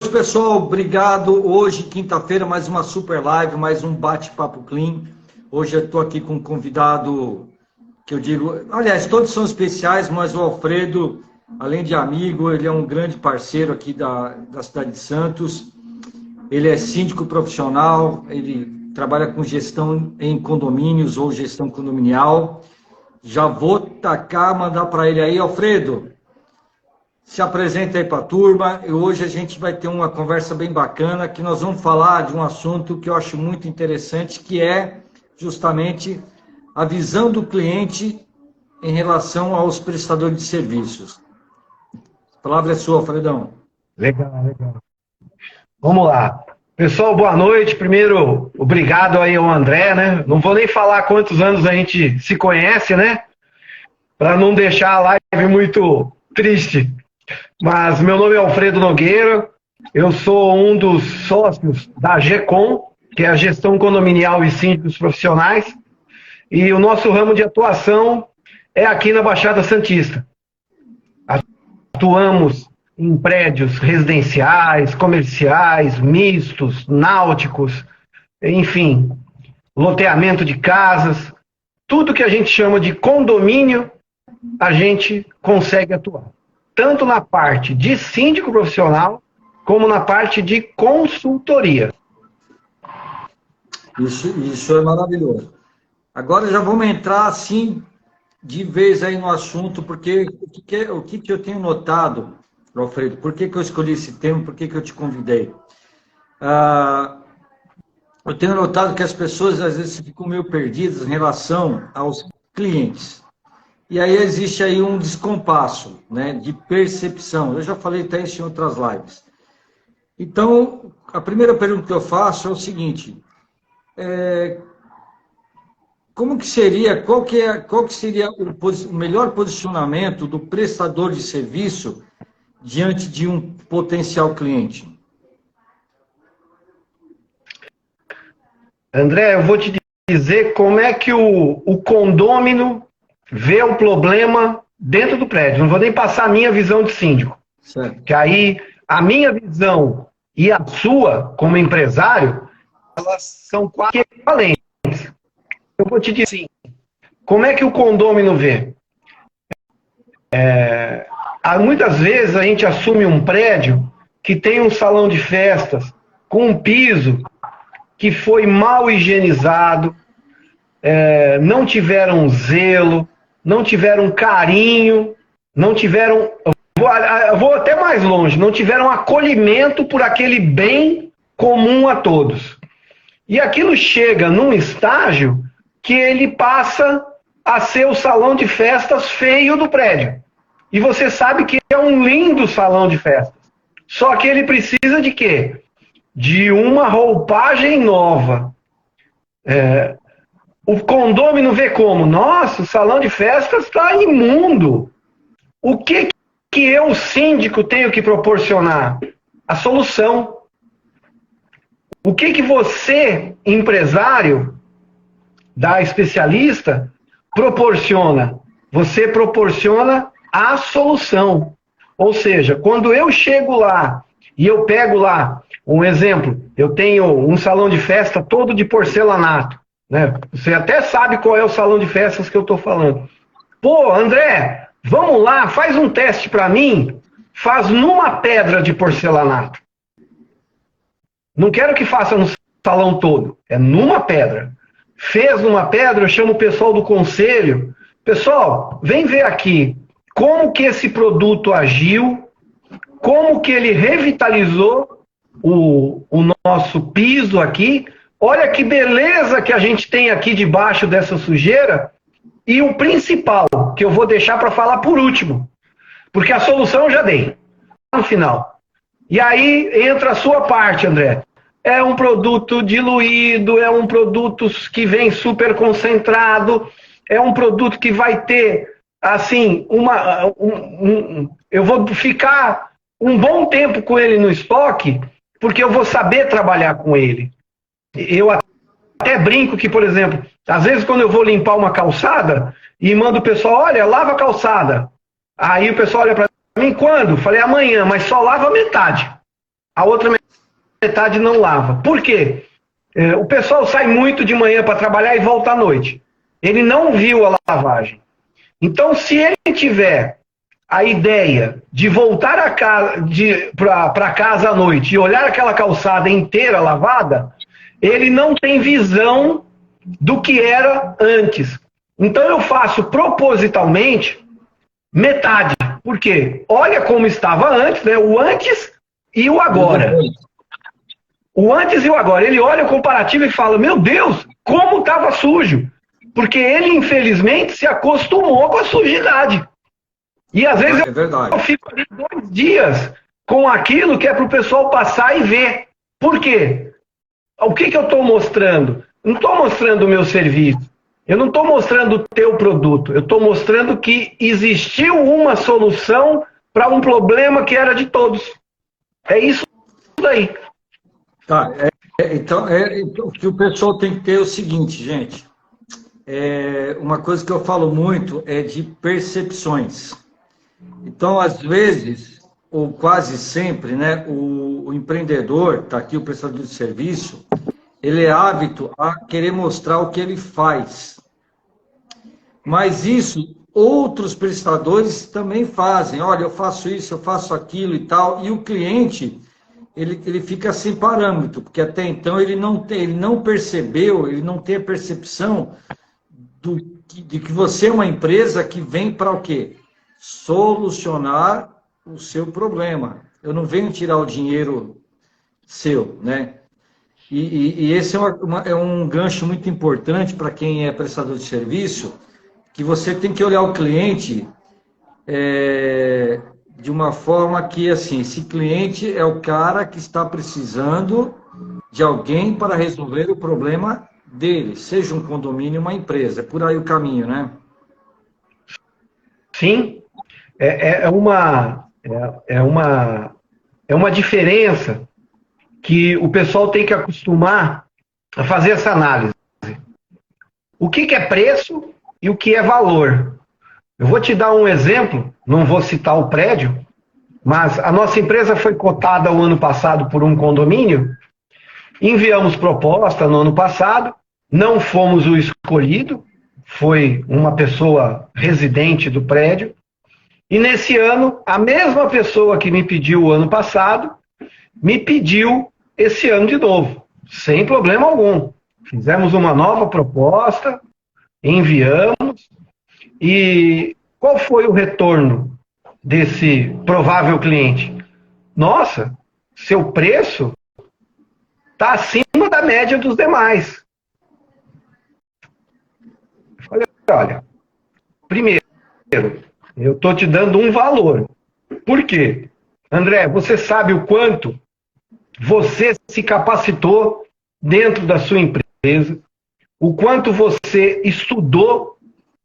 noite, pessoal. Obrigado. Hoje, quinta-feira, mais uma super live, mais um bate-papo clean. Hoje eu estou aqui com um convidado que eu digo... Aliás, todos são especiais, mas o Alfredo, além de amigo, ele é um grande parceiro aqui da cidade de Santos. Ele é síndico profissional, ele trabalha com gestão em condomínios ou gestão condominial. Já vou mandar para ele aí, Alfredo. Se apresenta aí para a turma, e hoje a gente vai ter uma conversa bem bacana, que nós vamos falar de um assunto que eu acho muito interessante, que é justamente a visão do cliente em relação aos prestadores de serviços. A palavra é sua, Fredão. Legal. Vamos lá. Pessoal, boa noite. Primeiro, obrigado aí ao André, né? Não vou nem falar quantos anos a gente se conhece, né? Para não deixar a live muito triste. Mas meu nome é Alfredo Nogueira, eu sou um dos sócios da GECOM, que é a Gestão Condominial e Síndicos Profissionais, e o nosso ramo de atuação é aqui na Baixada Santista. Atuamos em prédios residenciais, comerciais, mistos, náuticos, enfim, loteamento de casas, tudo que a gente chama de condomínio, a gente consegue atuar. Tanto na parte de síndico profissional, como na parte de consultoria. Isso é maravilhoso. Agora já vamos entrar, assim, de vez aí no assunto, porque o que eu tenho notado, Alfredo, por que eu escolhi esse tema, por que eu te convidei? Eu tenho notado que as pessoas, às vezes, ficam meio perdidas em relação aos clientes. E aí existe aí um descompasso, né, de percepção. Eu já falei até isso em outras lives. Então, a primeira pergunta que eu faço é o seguinte: qual que seria o melhor posicionamento do prestador de serviço diante de um potencial cliente? André, eu vou te dizer como é que o condômino vê o problema dentro do prédio. Não vou nem passar a minha visão de síndico. Certo. Que aí a minha visão e a sua, como empresário, elas são quase equivalentes. Eu vou te dizer assim, como é que o condômino vê? Muitas vezes a gente assume um prédio que tem um salão de festas com um piso que foi mal higienizado, não tiveram zelo, não tiveram carinho, não tiveram... Eu vou até mais longe, não tiveram acolhimento por aquele bem comum a todos. E aquilo chega num estágio que ele passa a ser o salão de festas feio do prédio. E você sabe que é um lindo salão de festas. Só que ele precisa de quê? De uma roupagem nova. O condômino vê como? Nossa, o salão de festas está imundo. O que eu, síndico, tenho que proporcionar? A solução. O que você, empresário, da especialista, proporciona? Você proporciona a solução. Ou seja, quando eu chego lá e eu pego lá, um exemplo, eu tenho um salão de festa todo de porcelanato, né? Você até sabe qual é o salão de festas que eu estou falando. Pô, André, vamos lá, faz um teste para mim, faz numa pedra de porcelanato. Não quero que faça no salão todo, é numa pedra. Fez numa pedra, eu chamo o pessoal do conselho. Pessoal, vem ver aqui como que esse produto agiu, como que ele revitalizou o nosso piso aqui. Olha que beleza que a gente tem aqui debaixo dessa sujeira. E o principal, que eu vou deixar para falar por último, porque a solução eu já dei no final. E aí entra a sua parte, André. É um produto diluído, é um produto que vem super concentrado, é um produto que vai ter, assim, eu vou ficar um bom tempo com ele no estoque, porque eu vou saber trabalhar com ele. Eu até brinco que, por exemplo, às vezes quando eu vou limpar uma calçada e mando o pessoal, olha, lava a calçada. Aí o pessoal olha para mim, quando? Falei, amanhã, mas só lava metade. a outra metade não lava. Por quê? O pessoal sai muito de manhã para trabalhar e volta à noite. Ele não viu a lavagem. Então, se ele tiver a ideia de voltar para casa à noite e olhar aquela calçada inteira lavada, ele não tem visão do que era antes. Então eu faço propositalmente metade. Por quê? Olha como estava antes, né? O antes e o agora. O antes e o agora. Ele olha o comparativo e fala, meu Deus, como estava sujo. Porque ele, infelizmente, se acostumou com a sujidade. E às vezes eu fico ali 2 dias com aquilo que é para o pessoal passar e ver. Por quê? O que eu estou mostrando? Não estou mostrando o meu serviço. Eu não estou mostrando o teu produto. Eu estou mostrando que existiu uma solução para um problema que era de todos. É isso daí. Tá, então, o que o pessoal tem que ter é o seguinte, gente. Uma coisa que eu falo muito é de percepções. Então, às vezes, ou quase sempre, né, o empreendedor, está aqui o prestador de serviço, ele é hábito a querer mostrar o que ele faz. Mas isso, outros prestadores também fazem. Olha, eu faço isso, eu faço aquilo e tal. E o cliente, ele fica sem parâmetro, porque até então ele não percebeu, ele não tem a percepção de que você é uma empresa que vem para o quê? Solucionar o seu problema. Eu não venho tirar o dinheiro seu, né? E esse é um gancho muito importante para quem é prestador de serviço, que você tem que olhar o cliente de uma forma que, assim, esse cliente é o cara que está precisando de alguém para resolver o problema dele, seja um condomínio, uma empresa. É por aí o caminho, né? Sim. É uma diferença que o pessoal tem que acostumar a fazer essa análise. O que é preço e o que é valor? Eu vou te dar um exemplo, não vou citar o prédio, mas a nossa empresa foi cotada o ano passado por um condomínio, enviamos proposta no ano passado, não fomos o escolhido, foi uma pessoa residente do prédio, e nesse ano, a mesma pessoa que me pediu o ano passado, me pediu esse ano de novo, sem problema algum. Fizemos uma nova proposta, enviamos, e qual foi o retorno desse provável cliente? Nossa, seu preço está acima da média dos demais. Eu falei, olha, primeiro, eu estou te dando um valor. Por quê? André, você sabe o quanto você se capacitou dentro da sua empresa, o quanto você estudou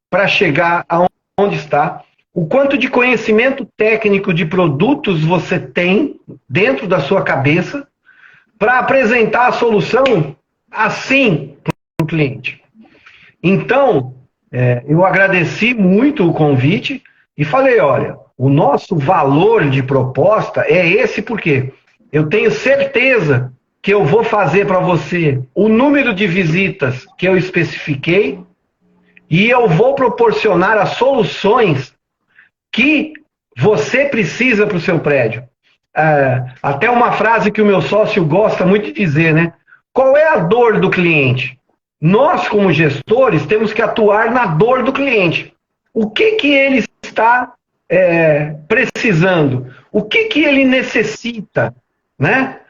para chegar aonde está, o quanto de conhecimento técnico de produtos você tem dentro da sua cabeça para apresentar a solução assim para o cliente. Então, eu agradeci muito o convite e falei, olha, o nosso valor de proposta é esse porque eu tenho certeza que eu vou fazer para você o número de visitas que eu especifiquei e eu vou proporcionar as soluções que você precisa para o seu prédio. Até uma frase que o meu sócio gosta muito de dizer, né? Qual é a dor do cliente? Nós, como gestores, temos que atuar na dor do cliente. O que ele está precisando? O que ele necessita, né?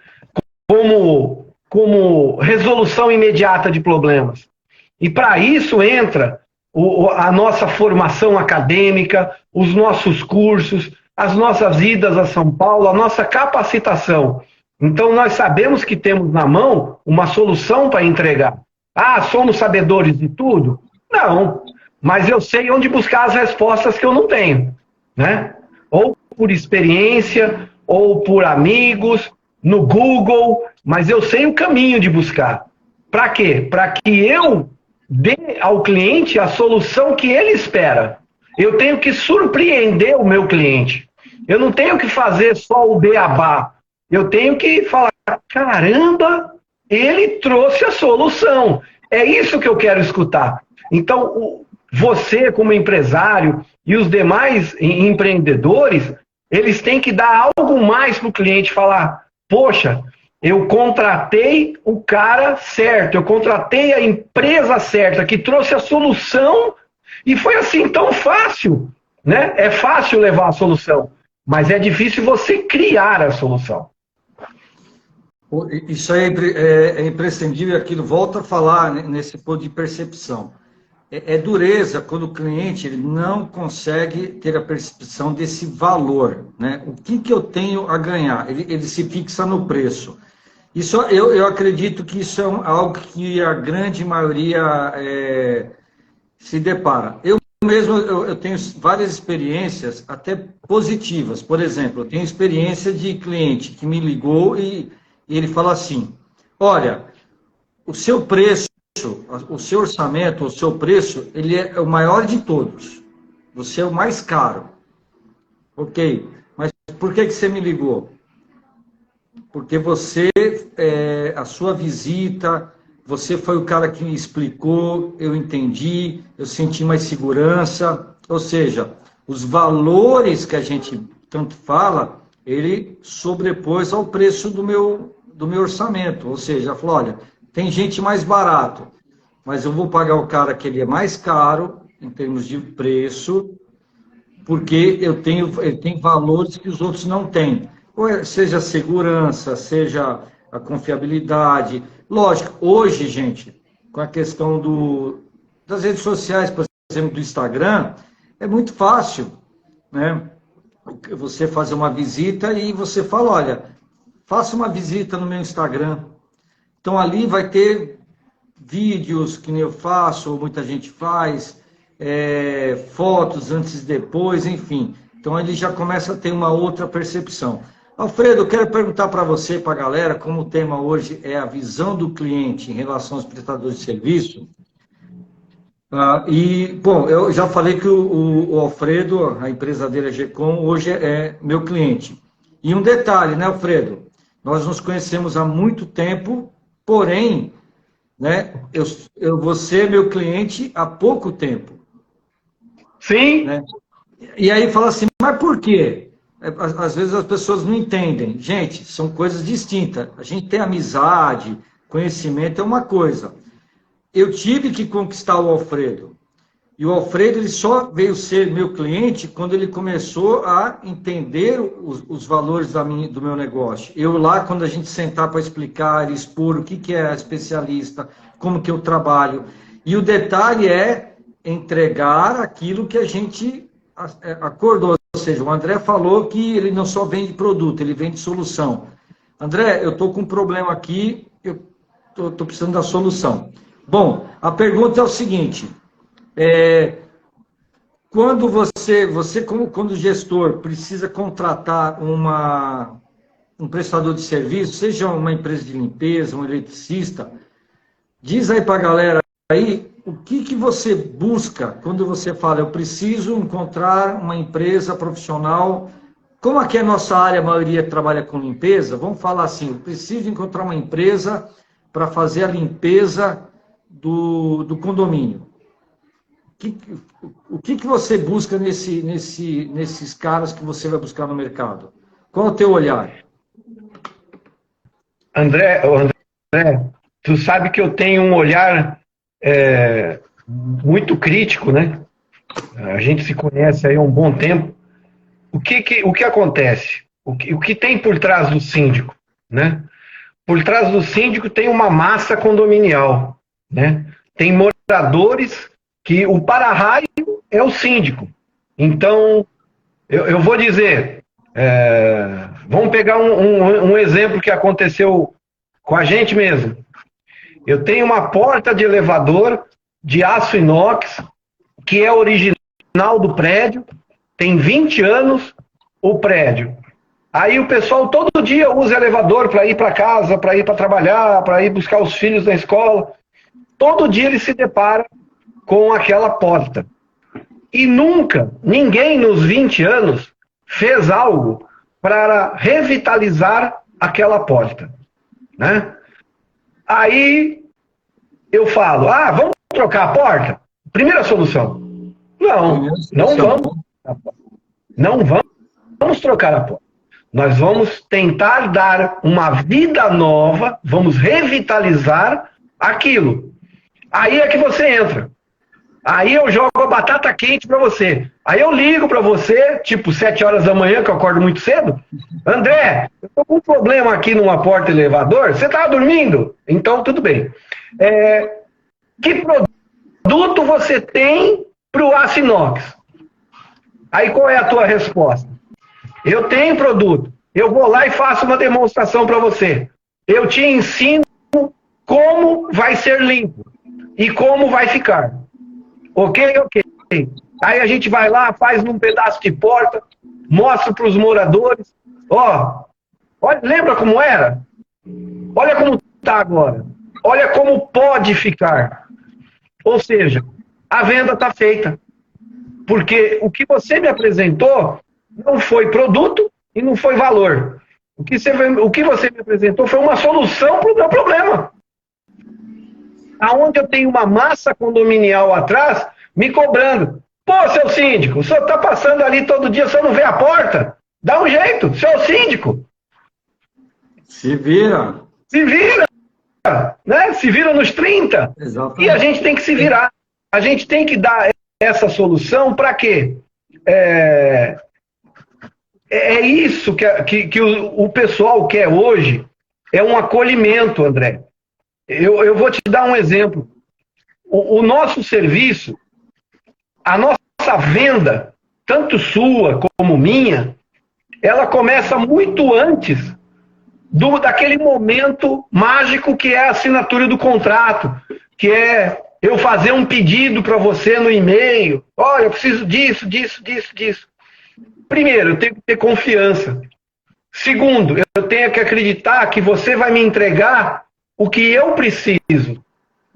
Como resolução imediata de problemas. E para isso entra a nossa formação acadêmica, os nossos cursos, as nossas idas a São Paulo, a nossa capacitação. Então nós sabemos que temos na mão uma solução para entregar. Somos sabedores de tudo? Não, mas eu sei onde buscar as respostas que eu não tenho, né? Ou por experiência, ou por amigos, no Google, mas eu sei o caminho de buscar. Para quê? Para que eu dê ao cliente a solução que ele espera. Eu tenho que surpreender o meu cliente. Eu não tenho que fazer só o beabá. eu tenho que falar, caramba, ele trouxe a solução. É isso que eu quero escutar. Então, você como empresário e os demais empreendedores, eles têm que dar algo mais para o cliente, falar, poxa, eu contratei o cara certo, eu contratei a empresa certa, que trouxe a solução, e foi assim tão fácil, né? É fácil levar a solução, mas é difícil você criar a solução. Isso aí é imprescindível, aquilo volta a falar nesse ponto de percepção. É dureza quando o cliente ele não consegue ter a percepção desse valor, né? O que eu tenho a ganhar? Ele se fixa no preço. Isso, eu acredito que isso é algo que a grande maioria se depara. Eu mesmo eu tenho várias experiências, até positivas. Por exemplo, eu tenho experiência de cliente que me ligou e ele fala assim, olha, o seu preço, o seu orçamento, o seu preço, ele é o maior de todos. Você é o mais caro. Ok, mas por que você me ligou? Porque você, a sua visita, você foi o cara que me explicou, eu entendi, eu senti mais segurança. Ou seja, os valores que a gente tanto fala, ele sobrepôs ao preço do meu orçamento. Ou seja, falou, olha, tem gente mais barato, mas eu vou pagar o cara que ele é mais caro, em termos de preço, porque ele tem valores que os outros não têm. Seja a segurança, seja a confiabilidade. Lógico, hoje, gente, com a questão das redes sociais, por exemplo, do Instagram, é muito fácil, né? Você fazer uma visita e você fala, olha, faça uma visita no meu Instagram. Então, ali vai ter vídeos que nem eu faço, ou muita gente faz, fotos antes e depois, enfim. Então, ele já começa a ter uma outra percepção. Alfredo, eu quero perguntar para você, para a galera, como o tema hoje é a visão do cliente em relação aos prestadores de serviço. Bom, eu já falei que o Alfredo, a empresa dele, a GECOM, hoje é meu cliente. E um detalhe, né, Alfredo? Nós nos conhecemos há muito tempo, porém, né, você é meu cliente há pouco tempo. Sim. Né? E aí fala assim, mas por quê? Às vezes as pessoas não entendem. Gente, são coisas distintas. A gente tem amizade, conhecimento é uma coisa. Eu tive que conquistar o Alfredo. E o Alfredo ele só veio ser meu cliente quando ele começou a entender os valores do meu negócio. Eu lá, quando a gente sentar para explicar, expor o que é especialista, como que eu trabalho. E o detalhe é entregar aquilo que a gente acordou. Ou seja, o André falou que ele não só vende produto, ele vende solução. André, eu estou com um problema aqui, eu estou precisando da solução. Bom, a pergunta é o seguinte, quando quando gestor precisa contratar um prestador de serviço, seja uma empresa de limpeza, um eletricista, diz aí para a galera aí, o que você busca quando você fala, eu preciso encontrar uma empresa profissional, como aqui é a nossa área, a maioria trabalha com limpeza, vamos falar assim, eu preciso encontrar uma empresa para fazer a limpeza do condomínio. O que você busca nesses caras que você vai buscar no mercado? Qual é o teu olhar? André, tu sabe que eu tenho um olhar muito crítico, né? A gente se conhece aí há um bom tempo. O que acontece? O que tem por trás do síndico, né? Por trás do síndico tem uma massa condominial, né? Tem moradores que o para-raio é o síndico. Então, eu vou dizer, vamos pegar um exemplo que aconteceu com a gente mesmo. Eu tenho uma porta de elevador de aço inox, que é original do prédio, tem 20 anos o prédio. Aí o pessoal todo dia usa elevador para ir para casa, para ir para trabalhar, para ir buscar os filhos na escola. Todo dia ele se depara com aquela porta. E nunca, ninguém nos 20 anos fez algo para revitalizar aquela porta, né? Aí eu falo, vamos trocar a porta? Primeira solução. Não vamos. Não vamos trocar a porta. Nós vamos tentar dar uma vida nova, vamos revitalizar aquilo. Aí é que você entra. Aí eu jogo a batata quente para você. Aí eu ligo para você, tipo 7 horas da manhã, que eu acordo muito cedo. André, eu tô com um problema aqui numa porta elevador. Você tava dormindo? Então, tudo bem. Que produto você tem para o aço inox? Aí qual é a tua resposta? Eu tenho produto. Eu vou lá e faço uma demonstração para você. Eu te ensino como vai ser limpo e como vai ficar. Ok? Aí a gente vai lá, faz num pedaço de porta, mostra para os moradores. Olha, lembra como era? Olha como está agora. Olha como pode ficar. Ou seja, a venda está feita. Porque o que você me apresentou não foi produto e não foi valor. O que você me apresentou foi uma solução para o meu problema. Aonde eu tenho uma massa condominial atrás me cobrando. Pô, seu síndico, o senhor está passando ali todo dia, o senhor não vê a porta? Dá um jeito, seu síndico. Se vira. Se vira. Né? Se vira nos 30. Exatamente. E a gente tem que se virar. A gente tem que dar essa solução para quê? É isso que o pessoal quer hoje, é um acolhimento, André. Eu vou te dar um exemplo. O nosso serviço, a nossa venda, tanto sua como minha, ela começa muito antes daquele momento mágico que é a assinatura do contrato, que é eu fazer um pedido para você no e-mail. Olha, eu preciso disso. Primeiro, eu tenho que ter confiança. Segundo, eu tenho que acreditar que você vai me entregar o que eu preciso.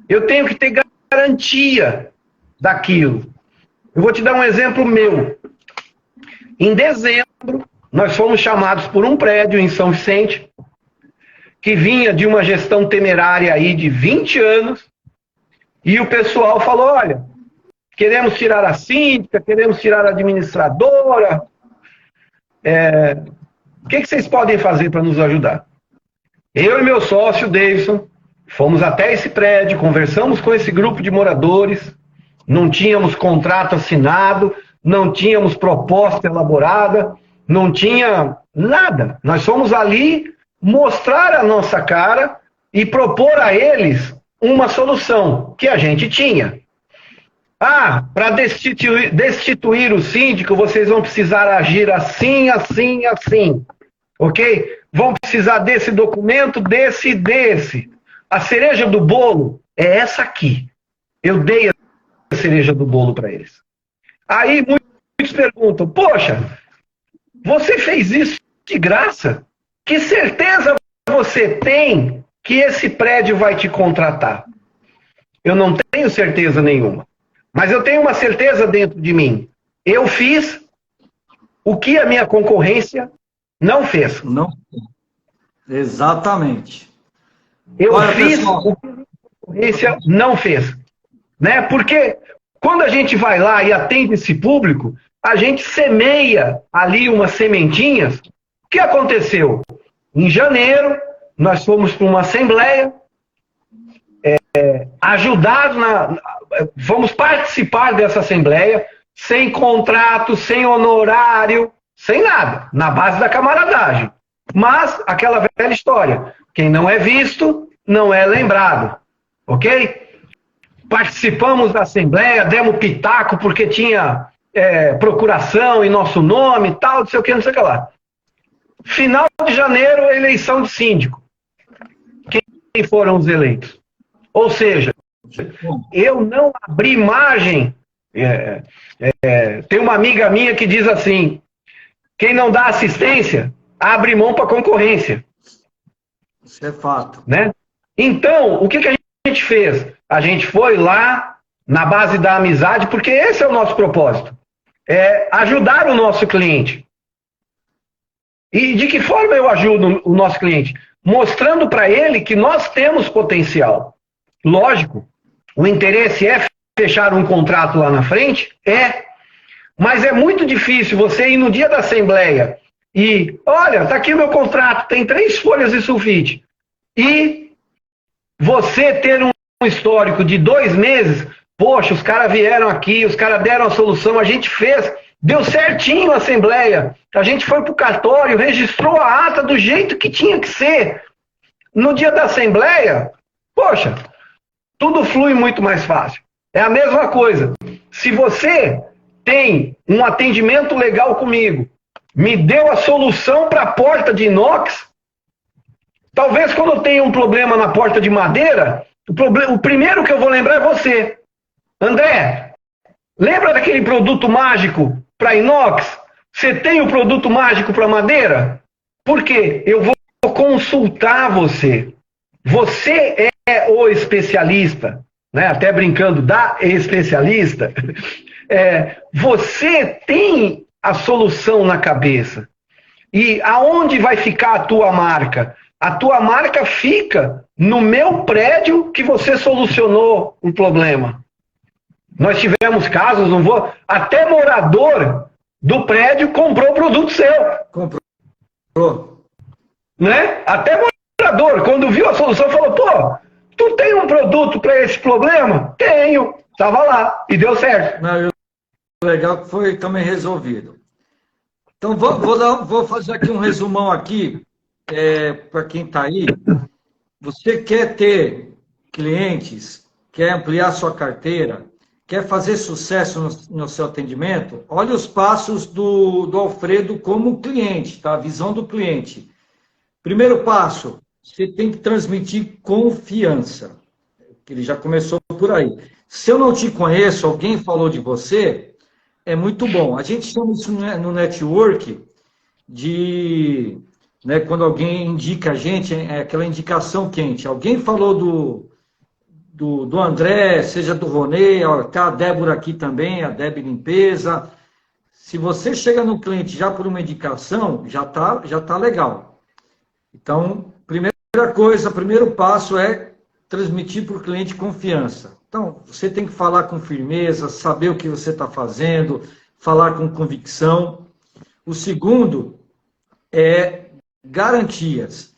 Eu tenho que ter garantia daquilo. Eu vou te dar um exemplo meu. Em dezembro, nós fomos chamados por um prédio em São Vicente, que vinha de uma gestão temerária aí de 20 anos, e o pessoal falou, olha, queremos tirar a síndica, queremos tirar a administradora, o que vocês podem fazer para nos ajudar? Eu e meu sócio, Davidson, fomos até esse prédio, conversamos com esse grupo de moradores, não tínhamos contrato assinado, não tínhamos proposta elaborada, não tinha nada. Nós fomos ali mostrar a nossa cara e propor a eles uma solução que a gente tinha. Para destituir o síndico, vocês vão precisar agir assim, assim, assim. Ok? Vão precisar desse documento, desse e desse. A cereja do bolo é essa aqui. Eu dei a cereja do bolo para eles. Aí muitos perguntam, poxa, você fez isso de graça? Que certeza você tem que esse prédio vai te contratar? Eu não tenho certeza nenhuma. Mas eu tenho uma certeza dentro de mim. Eu fiz o que a minha concorrência não fez. Não. Exatamente. Eu fiz o que a minha concorrência não fez. Né? Porque quando a gente vai lá e atende esse público, a gente semeia ali umas sementinhas. O que aconteceu? Em janeiro, nós fomos para uma assembleia, vamos participar dessa assembleia, sem contrato, sem honorário, sem nada, na base da camaradagem. Mas, aquela velha história, quem não é visto, não é lembrado. Ok? Participamos da assembleia, demos pitaco porque tinha procuração em nosso nome, tal, não sei o que, não sei o que lá. Final de janeiro, eleição de síndico. Quem foram os eleitos? Ou seja, eu não abri margem. Tem uma amiga minha que diz assim, quem não dá assistência, abre mão para concorrência. Isso é fato. Né? Então, o que a gente fez? A gente foi lá na base da amizade, porque esse é o nosso propósito. É ajudar o nosso cliente. E de que forma eu ajudo o nosso cliente? Mostrando para ele que nós temos potencial. Lógico, o interesse é fechar um contrato lá na frente? É. Mas é muito difícil você ir no dia da assembleia e, olha, está aqui o meu contrato, tem 3 folhas de sulfite. E você ter um histórico de 2 meses, poxa, os caras vieram aqui, os caras deram a solução, a gente fez, deu certinho a assembleia, a gente foi para o cartório, registrou a ata do jeito que tinha que ser. No dia da assembleia, poxa, tudo flui muito mais fácil. É a mesma coisa. Se você tem um atendimento legal comigo, me deu a solução para a porta de inox, talvez quando eu tenha um problema na porta de madeira, o primeiro que eu vou lembrar é você. André, lembra daquele produto mágico para inox? Você tem o produto mágico para madeira? Por quê? Eu vou consultar você. Você é o especialista, né? Até brincando, da especialista. Você tem a solução na cabeça. E aonde vai ficar a tua marca? A tua marca fica no meu prédio que você solucionou o problema. Nós tivemos casos, não vou... Até morador do prédio comprou o produto seu. Comprou. Né? Até morador, quando viu a solução, falou, pô, tu tem um produto para esse problema? Tenho. Estava lá e deu certo. Não, legal que foi também resolvido. Então, vou fazer aqui um resumão aqui, para quem está aí. Você quer ter clientes, quer ampliar sua carteira, quer fazer sucesso no seu atendimento? Olha os passos do Alfredo como cliente, tá? A visão do cliente. Primeiro passo, você tem que transmitir confiança. Ele já começou por aí. Se eu não te conheço, alguém falou de você, é muito bom. A gente chama isso no network de... Né, quando alguém indica a gente, é aquela indicação quente. Alguém falou do André, seja do Ronê, tá a Débora aqui também, a Deb Limpeza. Se você chega no cliente já por uma indicação, já tá legal. Então, primeira coisa, primeiro passo é transmitir para o cliente confiança. Então, você tem que falar com firmeza, saber o que você está fazendo, falar com convicção. O segundo é garantias.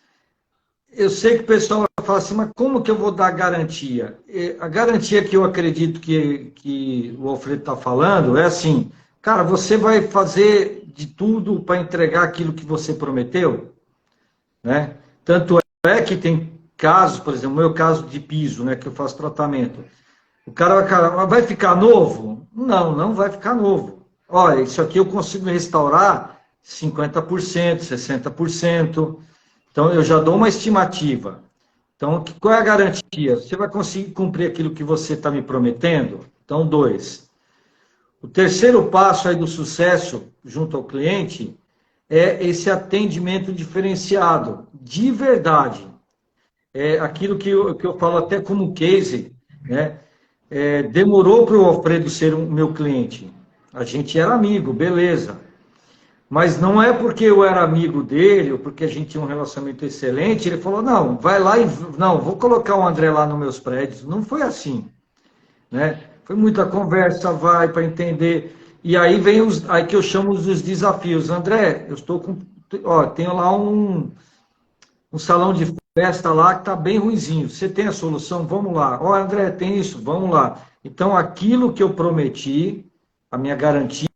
Eu sei que o pessoal vai falar assim, mas como que eu vou dar garantia? A garantia que eu acredito que o Alfredo está falando é assim, cara, você vai fazer de tudo para entregar aquilo que você prometeu, né? Tanto é que tem casos, por exemplo, o meu caso de piso, né, que eu faço tratamento. O cara vai ficar novo? Não, não vai ficar novo. Olha, isso aqui eu consigo restaurar 50%, 60%. Então, eu já dou uma estimativa. Então, qual é a garantia? Você vai conseguir cumprir aquilo que você está me prometendo? Então, 2. O terceiro passo aí do sucesso junto ao cliente é esse atendimento diferenciado, de verdade. É aquilo que eu falo até como case, né? Demorou para o Alfredo ser o meu cliente. A gente era amigo, beleza. Mas não é porque eu era amigo dele, ou porque a gente tinha um relacionamento excelente, ele falou, não, vai lá e... Não, vou colocar o André lá nos meus prédios. Não foi assim, né? Foi muita conversa, vai, para entender. E aí vem aí que eu chamo dos desafios. André, eu estou com... Ó, tenho lá um salão de festa lá que está bem ruinzinho. Você tem a solução? Vamos lá. Ó, André, tem isso? Vamos lá. Então, aquilo que eu prometi, a minha garantia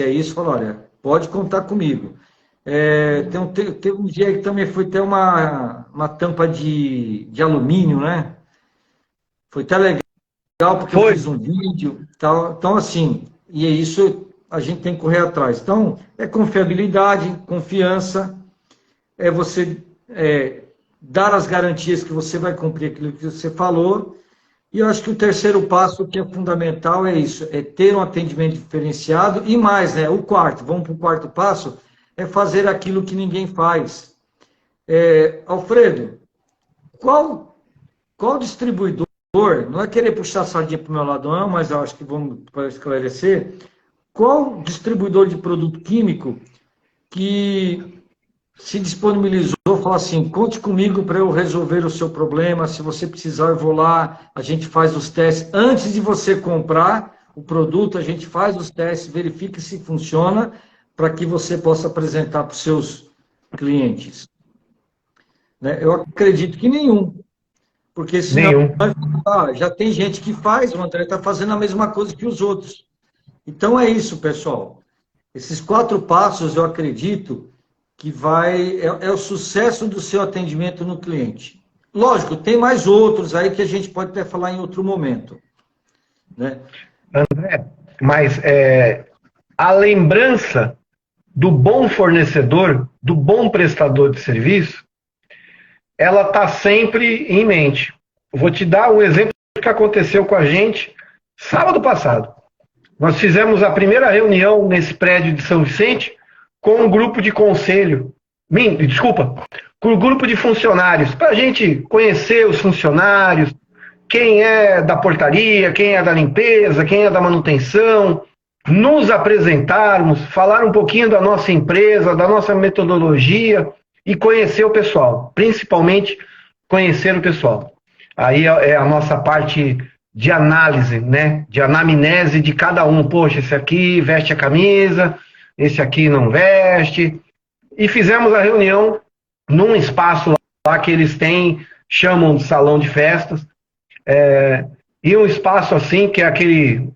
é isso, falou, olha, pode contar comigo. Tem um dia que também foi ter uma tampa de alumínio, né? Foi até legal, porque eu fiz um vídeo. Tal. Então, assim, e é isso a gente tem que correr atrás. Então, é confiabilidade, confiança, é você dar as garantias que você vai cumprir aquilo que você falou. E eu acho que o terceiro passo, que é fundamental, é isso, é ter um atendimento diferenciado e mais, né? O quarto, vamos para o quarto passo, é fazer aquilo que ninguém faz. Alfredo, qual distribuidor, não é querer puxar a sardinha para o meu lado não, mas eu acho que vamos para esclarecer, qual distribuidor de produto químico que se disponibilizou, falou assim, conte comigo para eu resolver o seu problema, se você precisar eu vou lá, a gente faz os testes. Antes de você comprar o produto, a gente faz os testes, verifica se funciona, para que você possa apresentar para os seus clientes. Né? Eu acredito que nenhum, porque senão já tem gente que faz, o André está fazendo a mesma coisa que os outros. Então é isso, pessoal. Esses 4 passos, eu acredito, que é o sucesso do seu atendimento no cliente. Lógico, tem mais outros aí que a gente pode até falar em outro momento. Né? André, mas a lembrança do bom fornecedor, do bom prestador de serviço, ela está sempre em mente. Vou te dar um exemplo que aconteceu com a gente sábado passado. Nós fizemos a primeira reunião nesse prédio de São Vicente com um grupo de conselho, com um grupo de funcionários, para a gente conhecer os funcionários, quem é da portaria, quem é da limpeza, quem é da manutenção, nos apresentarmos, falar um pouquinho da nossa empresa, da nossa metodologia e conhecer o pessoal, principalmente conhecer o pessoal. Aí é a nossa parte de análise, né? De anamnese de cada um. Poxa, esse aqui veste a camisa, esse aqui não veste. E fizemos a reunião num espaço lá que eles têm, chamam de salão de festas, e um espaço assim que é aquele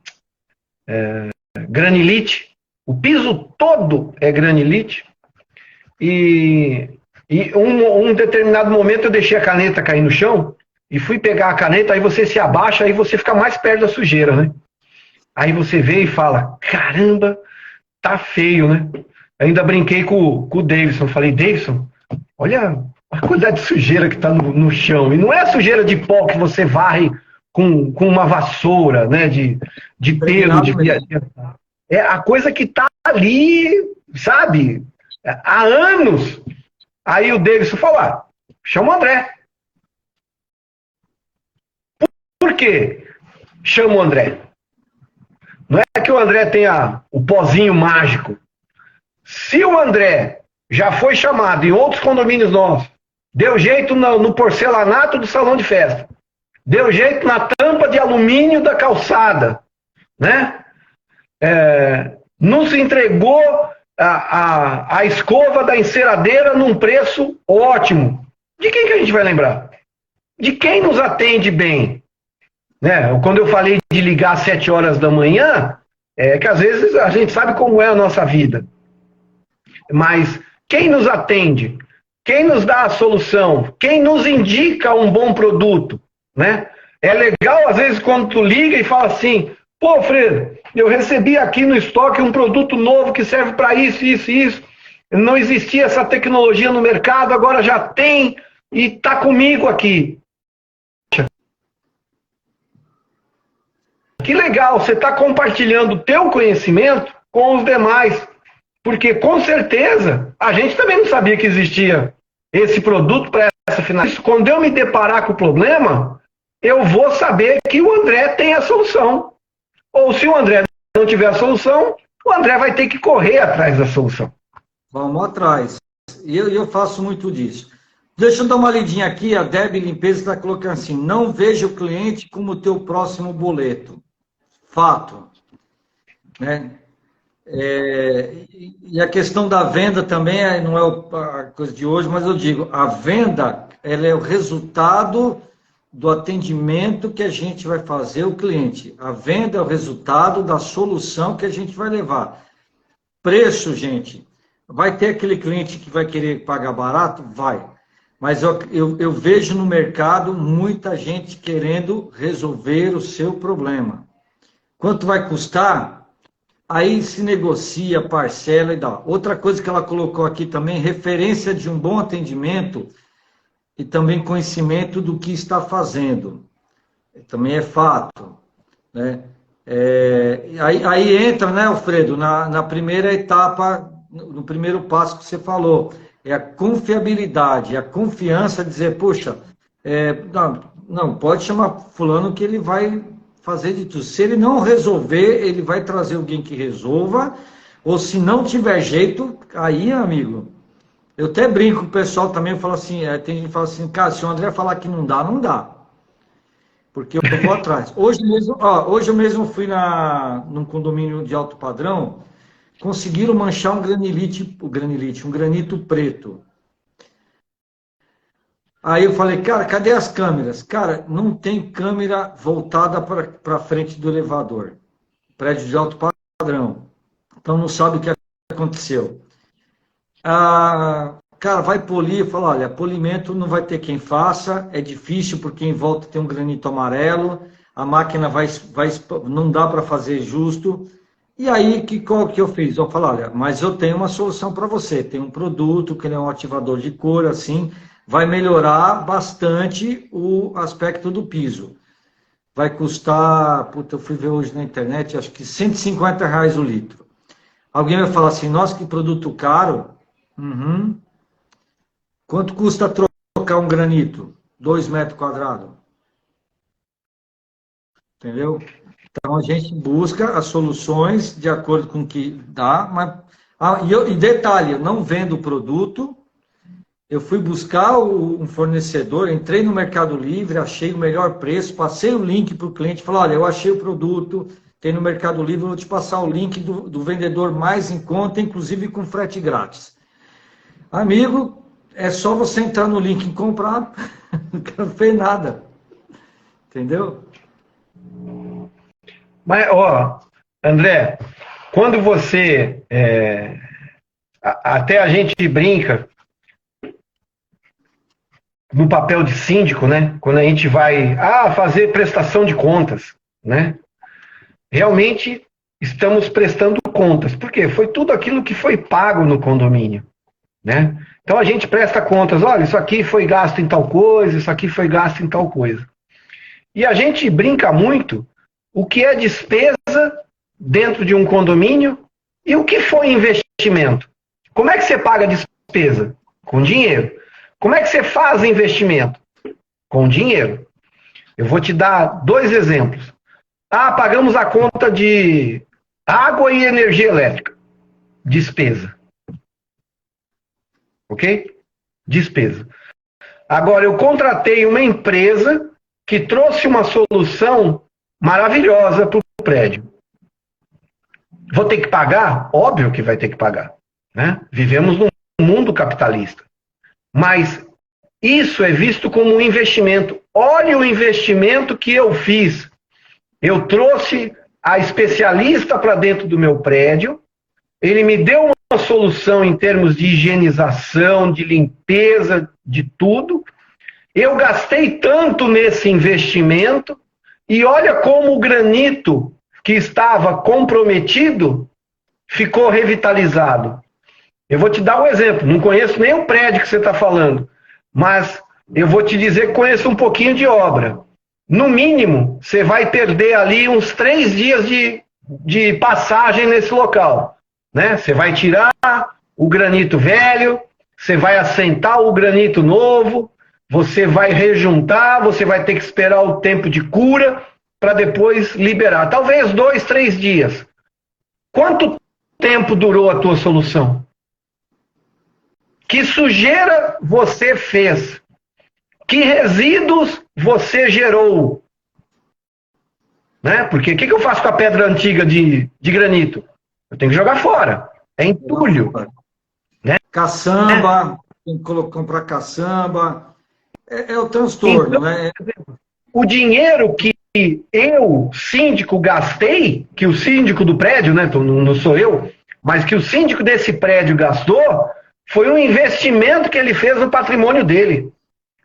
granilite, o piso todo é granilite, e um determinado momento eu deixei a caneta cair no chão, e fui pegar a caneta, aí você se abaixa, aí você fica mais perto da sujeira, né? Aí você vê e fala, caramba, tá feio, né? Ainda brinquei com o Davidson, falei, Davidson, olha a quantidade de sujeira que tá no chão, e não é sujeira de pó que você varre com uma vassoura, né, de pelo, é a coisa que tá ali, sabe, há anos. Aí o Davidson falou, chama o André. Por quê? Chama o André. Não é que o André tenha o pozinho mágico. Se o André já foi chamado em outros condomínios nossos, deu jeito no porcelanato do salão de festa, deu jeito na tampa de alumínio da calçada, né? Nos entregou a escova da enceradeira num preço ótimo. De quem que a gente vai lembrar? De quem nos atende bem? Né? Quando eu falei de ligar às 7 horas da manhã, é que às vezes a gente sabe como é a nossa vida. Mas quem nos atende? Quem nos dá a solução? Quem nos indica um bom produto? Né? É legal, às vezes, quando tu liga e fala assim, pô, Fredo, eu recebi aqui no estoque um produto novo que serve para isso, isso e isso. Não existia essa tecnologia no mercado, agora já tem e está comigo aqui. Que legal, você está compartilhando o teu conhecimento com os demais. Porque, com certeza, a gente também não sabia que existia esse produto para essa finalidade. Quando eu me deparar com o problema, eu vou saber que o André tem a solução. Ou se o André não tiver a solução, o André vai ter que correr atrás da solução. Vamos atrás. E eu faço muito disso. Deixa eu dar uma lidinha aqui, a Deb Limpeza está colocando assim, não veja o cliente como o teu próximo boleto. Fato. Né? E a questão da venda também não é a coisa de hoje, mas eu digo, a venda ela é o resultado do atendimento que a gente vai fazer ao cliente. A venda é o resultado da solução que a gente vai levar. Preço, gente, vai ter aquele cliente que vai querer pagar barato? Vai. Mas eu vejo no mercado muita gente querendo resolver o seu problema. Quanto vai custar? Aí se negocia, parcela e dá. Outra coisa que ela colocou aqui também, referência de um bom atendimento e também conhecimento do que está fazendo. Também é fato. Né? Aí entra, né, Alfredo, na primeira etapa, no primeiro passo que você falou, é a confiabilidade, a confiança de dizer, poxa, não, pode chamar fulano que ele vai fazer de tudo. Se ele não resolver, ele vai trazer alguém que resolva, ou se não tiver jeito, Aí, amigo, eu até brinco com o pessoal também, eu falo assim, tem gente que fala assim, cara, se o André falar que não dá, não dá. Porque eu vou atrás. Hoje eu mesmo fui num condomínio de alto padrão, conseguiram manchar um granito preto. Aí eu falei, cara, cadê as câmeras? Cara, não tem câmera voltada para frente do elevador. Prédio de alto padrão. Então não sabe o que aconteceu. Cara, vai polir, eu falo, olha, polimento não vai ter quem faça, é difícil porque em volta tem um granito amarelo, a máquina não dá para fazer justo. E aí, qual que eu fiz? Eu falo, olha, mas eu tenho uma solução para você, tem um produto que ele é um ativador de cor, assim, vai melhorar bastante o aspecto do piso. Vai custar, puta, eu fui ver hoje na internet, acho que R$ 150 o litro. Alguém vai falar assim, nossa, que produto caro. Uhum. Quanto custa trocar um granito? 2 metros quadrados. Entendeu? Então a gente busca as soluções de acordo com o que dá, mas. E detalhe, eu não vendo o produto, eu fui buscar um fornecedor, entrei no Mercado Livre, achei o melhor preço, passei o link para o cliente, falei, olha, eu achei o produto, tem no Mercado Livre, eu vou te passar o link do vendedor mais em conta, inclusive com frete grátis. Amigo, é só você entrar no link e comprar, não fez nada. Entendeu? Mas, ó, André, quando você. Até a gente brinca no papel de síndico, né? Quando a gente vai fazer prestação de contas, né? Realmente estamos prestando contas. Por quê? Foi tudo aquilo que foi pago no condomínio, né? Então a gente presta contas, olha, isso aqui foi gasto em tal coisa, isso aqui foi gasto em tal coisa. E a gente brinca muito o que é despesa dentro de um condomínio e o que foi investimento. Como é que você paga despesa? Com dinheiro. Como é que você faz investimento? Com dinheiro. Eu vou te dar 2 exemplos. Pagamos a conta de água e energia elétrica. Despesa. Ok? Despesa. Agora, eu contratei uma empresa que trouxe uma solução maravilhosa para o prédio. Vou ter que pagar? Óbvio que vai ter que pagar, né? Vivemos num mundo capitalista. Mas isso é visto como um investimento. Olha o investimento que eu fiz. Eu trouxe a especialista para dentro do meu prédio, ele me deu uma solução em termos de higienização, de limpeza, de tudo. Eu gastei tanto nesse investimento e olha como o granito que estava comprometido ficou revitalizado. Eu vou te dar um exemplo. Não conheço nem o prédio que você está falando, mas eu vou te dizer que conheço um pouquinho de obra. No mínimo, você vai perder ali uns 3 dias de passagem nesse local, né? Você vai tirar o granito velho, você vai assentar o granito novo, você vai rejuntar, você vai ter que esperar o tempo de cura para depois liberar. Talvez 2, 3 dias. Quanto tempo durou a tua solução? Que sujeira você fez? Que resíduos você gerou? Né? Porque o que eu faço com a pedra antiga de granito? Eu tenho que jogar fora. É entulho. Né? Caçamba, tem que comprar caçamba. É o transtorno, então, né? O dinheiro que eu, síndico, gastei, que o síndico do prédio, né? Não sou eu, mas que o síndico desse prédio gastou, foi um investimento que ele fez no patrimônio dele.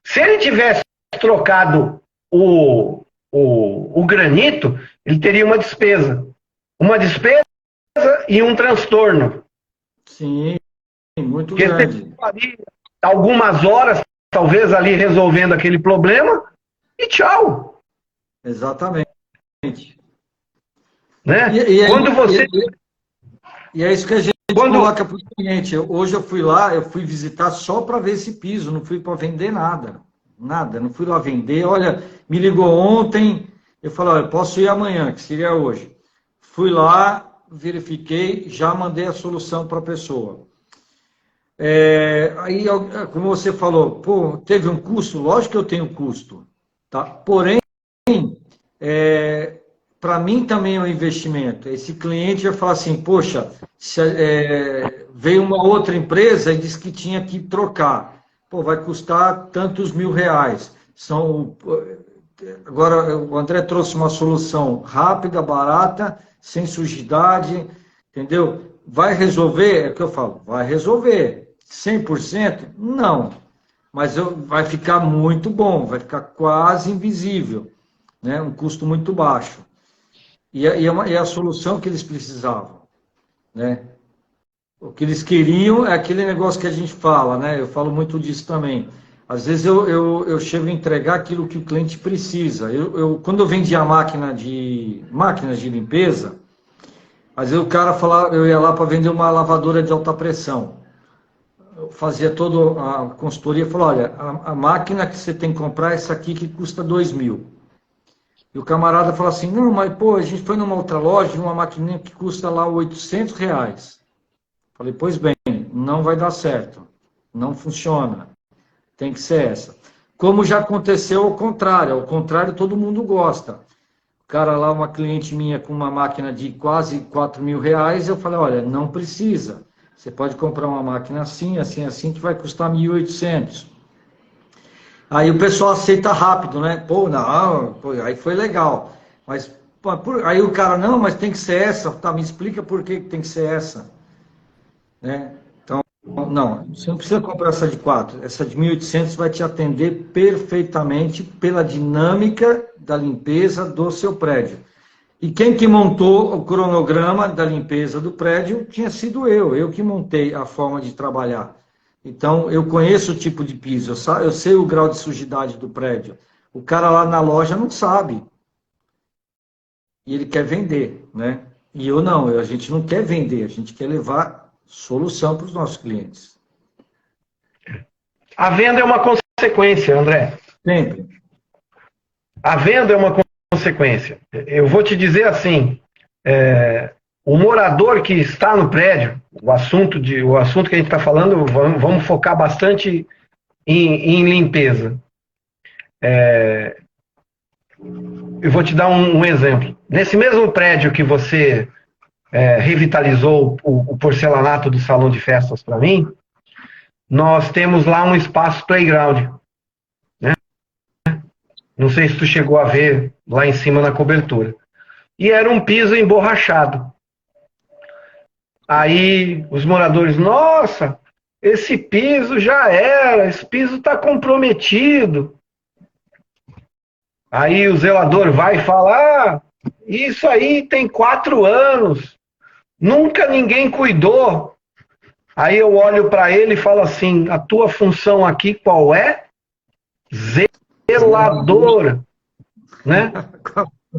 Se ele tivesse trocado o granito, ele teria uma despesa. Uma despesa e um transtorno. Sim, muito grande. Ali, algumas horas, talvez ali resolvendo aquele problema, e tchau. Exatamente. Né? Quando você... E é isso que a gente coloca para o cliente. Hoje eu fui lá, eu fui visitar só para ver esse piso, não fui para vender nada. Nada, não fui lá vender. Olha, me ligou ontem, eu falei, olha, posso ir amanhã, que seria hoje. Fui lá, verifiquei, já mandei a solução para a pessoa. Aí, como você falou, pô, teve um custo? Lógico que eu tenho custo, tá? Porém, para mim também é um investimento. Esse cliente vai falar assim, poxa, veio uma outra empresa e disse que tinha que trocar. Pô, vai custar tantos R$ 1.000. Agora, o André trouxe uma solução rápida, barata, sem sujidade, entendeu? Vai resolver? É o que eu falo, vai resolver. 100%? Não. Mas vai ficar muito bom, vai ficar quase invisível, né? Um custo muito baixo. E é a solução que eles precisavam, né? O que eles queriam é aquele negócio que a gente fala, né? Eu falo muito disso também. Às vezes eu chego a entregar aquilo que o cliente precisa. Quando eu vendia máquinas de limpeza, às vezes o cara falava, eu ia lá para vender uma lavadora de alta pressão. Eu fazia toda a consultoria e falava, olha, a máquina que você tem que comprar é essa aqui que custa 2.000. E o camarada fala assim, não, mas pô, a gente foi numa outra loja, numa maquininha que custa lá R$ 800. Falei, pois bem, não vai dar certo, não funciona, tem que ser essa. Como já aconteceu ao contrário todo mundo gosta. O cara lá, uma cliente minha com uma máquina de quase R$ 4.000, eu falei, olha, não precisa, você pode comprar uma máquina assim, assim, assim, que vai custar 1.800. Aí o pessoal aceita rápido, né? Pô, não, pô, aí foi legal. Mas pô, aí o cara, não, mas tem que ser essa. Tá, me explica por que tem que ser essa, né? Então, não, você não precisa comprar essa de 4. Essa de 1.800 vai te atender perfeitamente pela dinâmica da limpeza do seu prédio. E quem que montou o cronograma da limpeza do prédio tinha sido eu que montei a forma de trabalhar. Então, eu conheço o tipo de piso, eu sei o grau de sujidade do prédio. O cara lá na loja não sabe. E ele quer vender, né? E eu não, a gente não quer vender, a gente quer levar solução para os nossos clientes. A venda é uma consequência, André. Sempre. A venda é uma consequência. Eu vou te dizer assim, o morador que está no prédio, o assunto que a gente está falando, vamos focar bastante em limpeza. Eu vou te dar um exemplo. Nesse mesmo prédio que você revitalizou o porcelanato do salão de festas para mim, nós temos lá um espaço playground. Né? Não sei se tu chegou a ver lá em cima na cobertura. E era um piso emborrachado. Aí os moradores, nossa, esse piso já era, esse piso está comprometido. Aí o zelador vai falar, isso aí tem 4 anos, nunca ninguém cuidou. Aí eu olho para ele e falo assim, a tua função aqui qual é? Zelador. Né?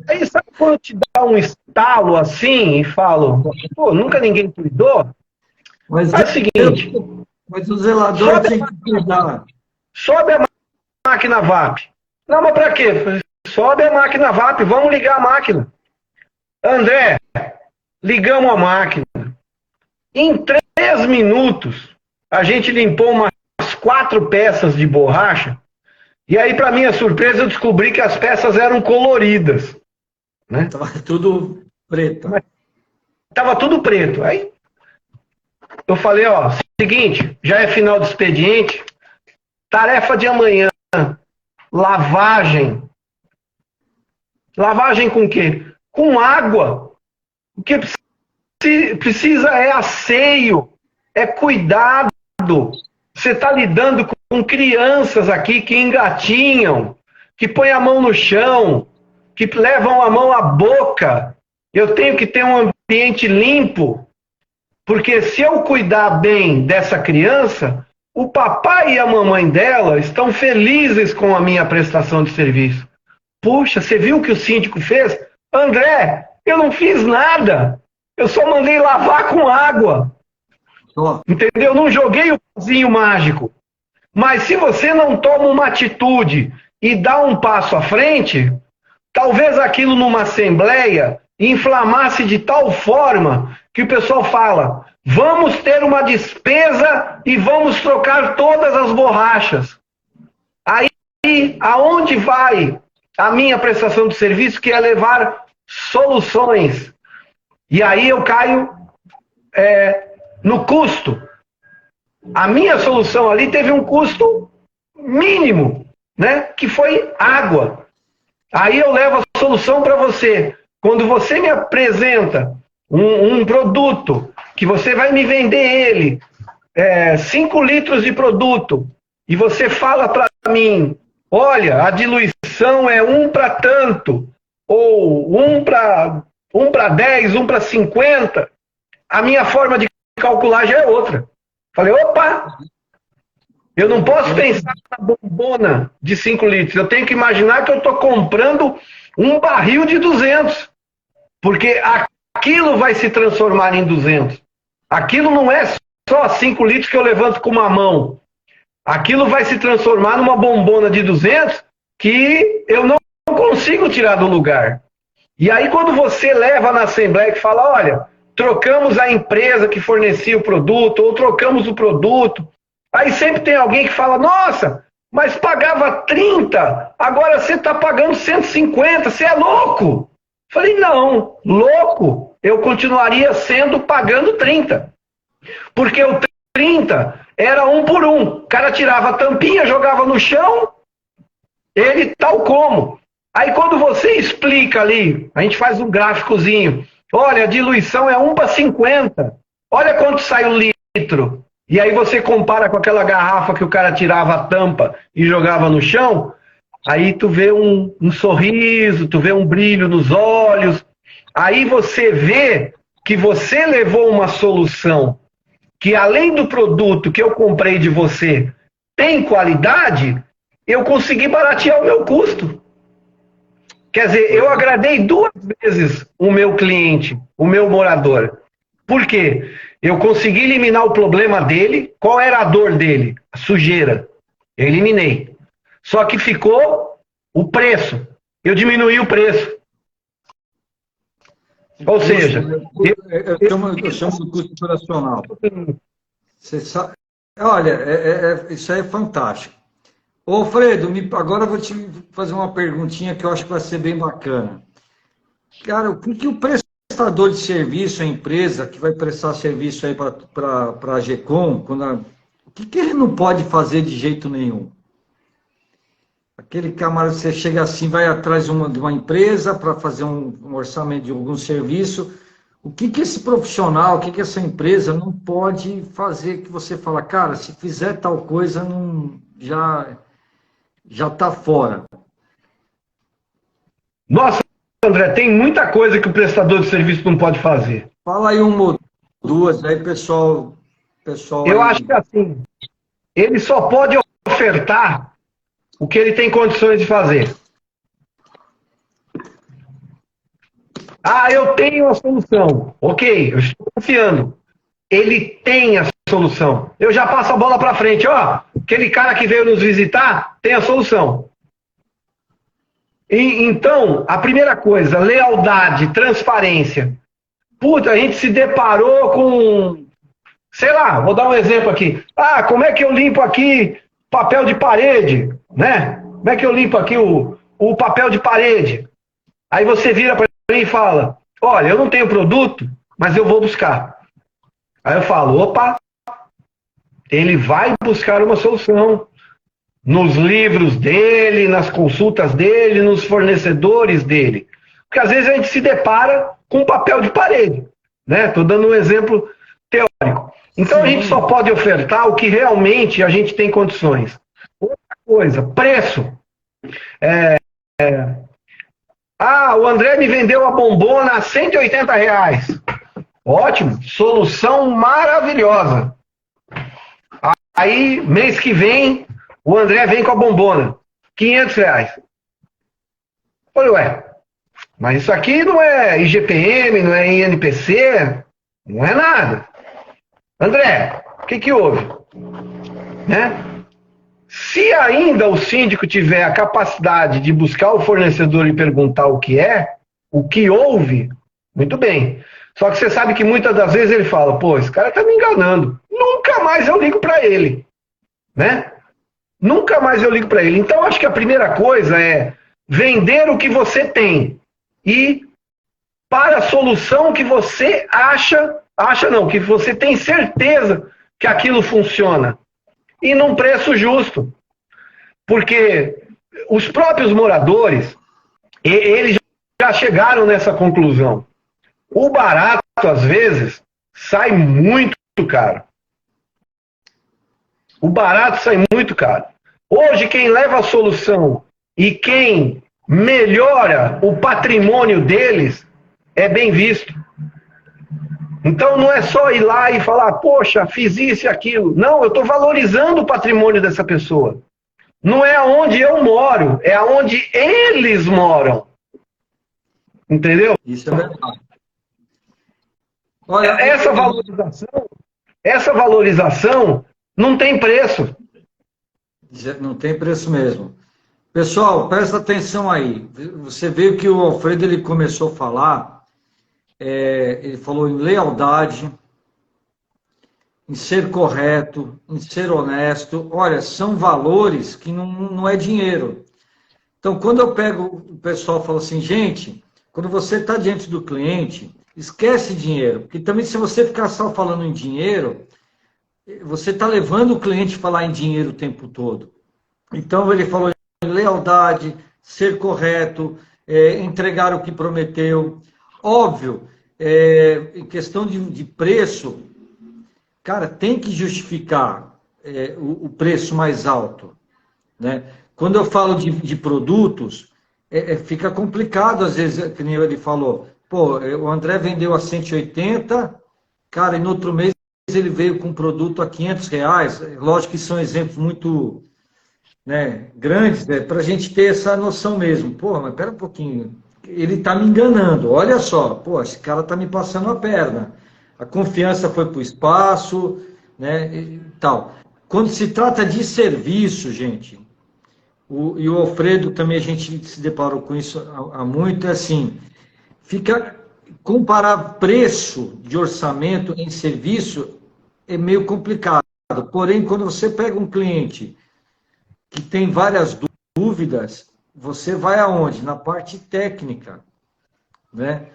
Aí sabe quando te dá um estalo assim e falo, pô, nunca ninguém cuidou? Mas é o seguinte, mas o zelador tem que cuidar. Sobe a máquina VAP. Não, mas pra quê? Sobe a máquina VAP, vamos ligar a máquina. André, ligamos a máquina. Em 3 minutos, a gente limpou umas 4 peças de borracha. E aí, para minha surpresa, eu descobri que as peças eram coloridas. Né? Tava tudo preto. Tava tudo preto. Aí eu falei, ó, seguinte, já é final do expediente, tarefa de amanhã, lavagem. Lavagem com o quê? Com água. O que precisa é asseio, é cuidado. Você está lidando com crianças aqui que engatinham, que põem a mão no chão, que levam a mão à boca. Eu tenho que ter um ambiente limpo, porque se eu cuidar bem dessa criança, o papai e a mamãe dela estão felizes com a minha prestação de serviço. Puxa, você viu o que o síndico fez? André, eu não fiz nada. Eu só mandei lavar com água. Entendeu? Não joguei o pozinho mágico. Mas se você não toma uma atitude e dá um passo à frente, talvez aquilo numa assembleia inflamasse de tal forma que o pessoal fala, Vamos ter uma despesa e vamos trocar todas as borrachas. Aí, aonde vai a minha prestação de serviço, que é levar soluções? E aí eu caio no custo. A minha solução ali teve um custo mínimo, né? Que foi água. Aí eu levo a solução para você. Quando você me apresenta um produto, que você vai me vender ele, 5 litros de produto, e você fala para mim, olha, a diluição é 1 para tanto, ou 1 para 10, 1 para 50, a minha forma de calcular já é outra. Falei, opa, eu não posso pensar na bombona de 5 litros, eu tenho que imaginar que eu estou comprando um barril de 200, porque aquilo vai se transformar em 200. Aquilo não é só 5 litros que eu levanto com uma mão. Aquilo vai se transformar numa bombona de 200 que eu não consigo tirar do lugar. E aí quando você leva na Assembleia que fala, olha, trocamos a empresa que fornecia o produto, ou trocamos o produto, aí sempre tem alguém que fala, nossa, mas pagava 30, agora você está pagando 150, você é louco. Falei, não, louco, eu continuaria pagando 30. Porque o 30 era 1 por 1. O cara tirava a tampinha, jogava no chão, ele tal como. Aí quando você explica ali, a gente faz um gráficozinho, olha, a diluição é 1 para 50, olha quanto sai o litro. E aí você compara com aquela garrafa que o cara tirava a tampa e jogava no chão, aí tu vê um sorriso, tu vê um brilho nos olhos, aí você vê que você levou uma solução que além do produto que eu comprei de você tem qualidade, eu consegui baratear o meu custo. Quer dizer, eu agradei 2 vezes o meu cliente, o meu morador. Por quê? Eu consegui eliminar o problema dele. Qual era a dor dele? A sujeira. Eu eliminei. Só que ficou o preço. Eu diminuí o preço. Ou seja, eu chamo de custo operacional. Você sabe, olha, isso aí é fantástico. Ô, Fredo, agora eu vou te fazer uma perguntinha que eu acho que vai ser bem bacana. Cara, o que o prestador de serviço, a empresa que vai prestar serviço aí para a GECOM, o que ele não pode fazer de jeito nenhum? Aquele camarada, você chega assim, vai atrás de uma empresa para fazer um orçamento de algum serviço. O que esse profissional, o que essa empresa não pode fazer que você fala, cara, se fizer tal coisa, não, já está fora? Nossa, André, tem muita coisa que o prestador de serviço não pode fazer. Fala aí 1 ou 2, aí pessoal eu aí... acho que assim, ele só pode ofertar o que ele tem condições de fazer. Ah, eu tenho a solução. Ok, eu estou confiando. Ele tem a solução. Eu já passo a bola para frente. Ó, aquele cara que veio nos visitar tem a solução. E, então, a primeira coisa, lealdade, transparência. Puta, a gente se deparou com... Sei lá, vou dar um exemplo aqui. Ah, como é que eu limpo aqui papel de parede, né? Como é que eu limpo aqui o papel de parede? Aí você vira para mim e fala, olha, eu não tenho produto, mas eu vou buscar. Aí eu falo, opa, ele vai buscar uma solução nos livros dele, nas consultas dele, nos fornecedores dele. Porque às vezes a gente se depara com papel de parede, né? Estou dando um exemplo teórico. Então a gente só pode ofertar o que realmente a gente tem condições. Outra coisa, preço. O André me vendeu a bombona a R$180. Ótimo, solução maravilhosa. Aí, mês que vem, o André vem com a bombona, R$500. Falei, ué, mas isso aqui não é IGPM, não é INPC, não é nada. André, o que houve? Né? Se ainda o síndico tiver a capacidade de buscar o fornecedor e perguntar o que houve, muito bem. Só que você sabe que muitas das vezes ele fala, pô, esse cara tá me enganando. Nunca mais eu ligo para ele, né? Nunca mais eu ligo para ele. Então, acho que a primeira coisa é vender o que você tem e para a solução que você que você tem certeza que aquilo funciona. E num preço justo. Porque os próprios moradores, eles já chegaram nessa conclusão. O barato, às vezes, sai muito caro. O barato sai muito caro. Hoje, quem leva a solução e quem melhora o patrimônio deles é bem visto. Então, não é só ir lá e falar, poxa, fiz isso e aquilo. Não, eu estou valorizando o patrimônio dessa pessoa. Não é onde eu moro, é onde eles moram. Entendeu? Isso é verdade. Olha, essa valorização não tem preço. Não tem preço mesmo. Pessoal, presta atenção aí. Você vê que o Alfredo ele começou a falar, ele falou em lealdade, em ser correto, em ser honesto. Olha, são valores que não é dinheiro. Então, quando eu pego, o pessoal fala assim, gente, quando você está diante do cliente, esquece dinheiro. Porque também se você ficar só falando em dinheiro, você está levando o cliente a falar em dinheiro o tempo todo. Então, ele falou em lealdade, ser correto, entregar o que prometeu. Óbvio, em questão de preço, cara, tem que justificar o preço mais alto, né? Quando eu falo de produtos, fica complicado, às vezes, que nem ele falou. Pô, o André vendeu a 180, cara, e no outro mês ele veio com um produto a R$500. Lógico que são exemplos muito, né, grandes, para a gente ter essa noção mesmo. Pô, mas pera um pouquinho, ele está me enganando, olha só, pô, esse cara está me passando a perna. A confiança foi para o espaço, né, e tal. Quando se trata de serviço, gente, e o Alfredo também, a gente se deparou com isso há muito, assim, comparar preço de orçamento em serviço é meio complicado. Porém, quando você pega um cliente que tem várias dúvidas, você vai aonde? Na parte técnica, né?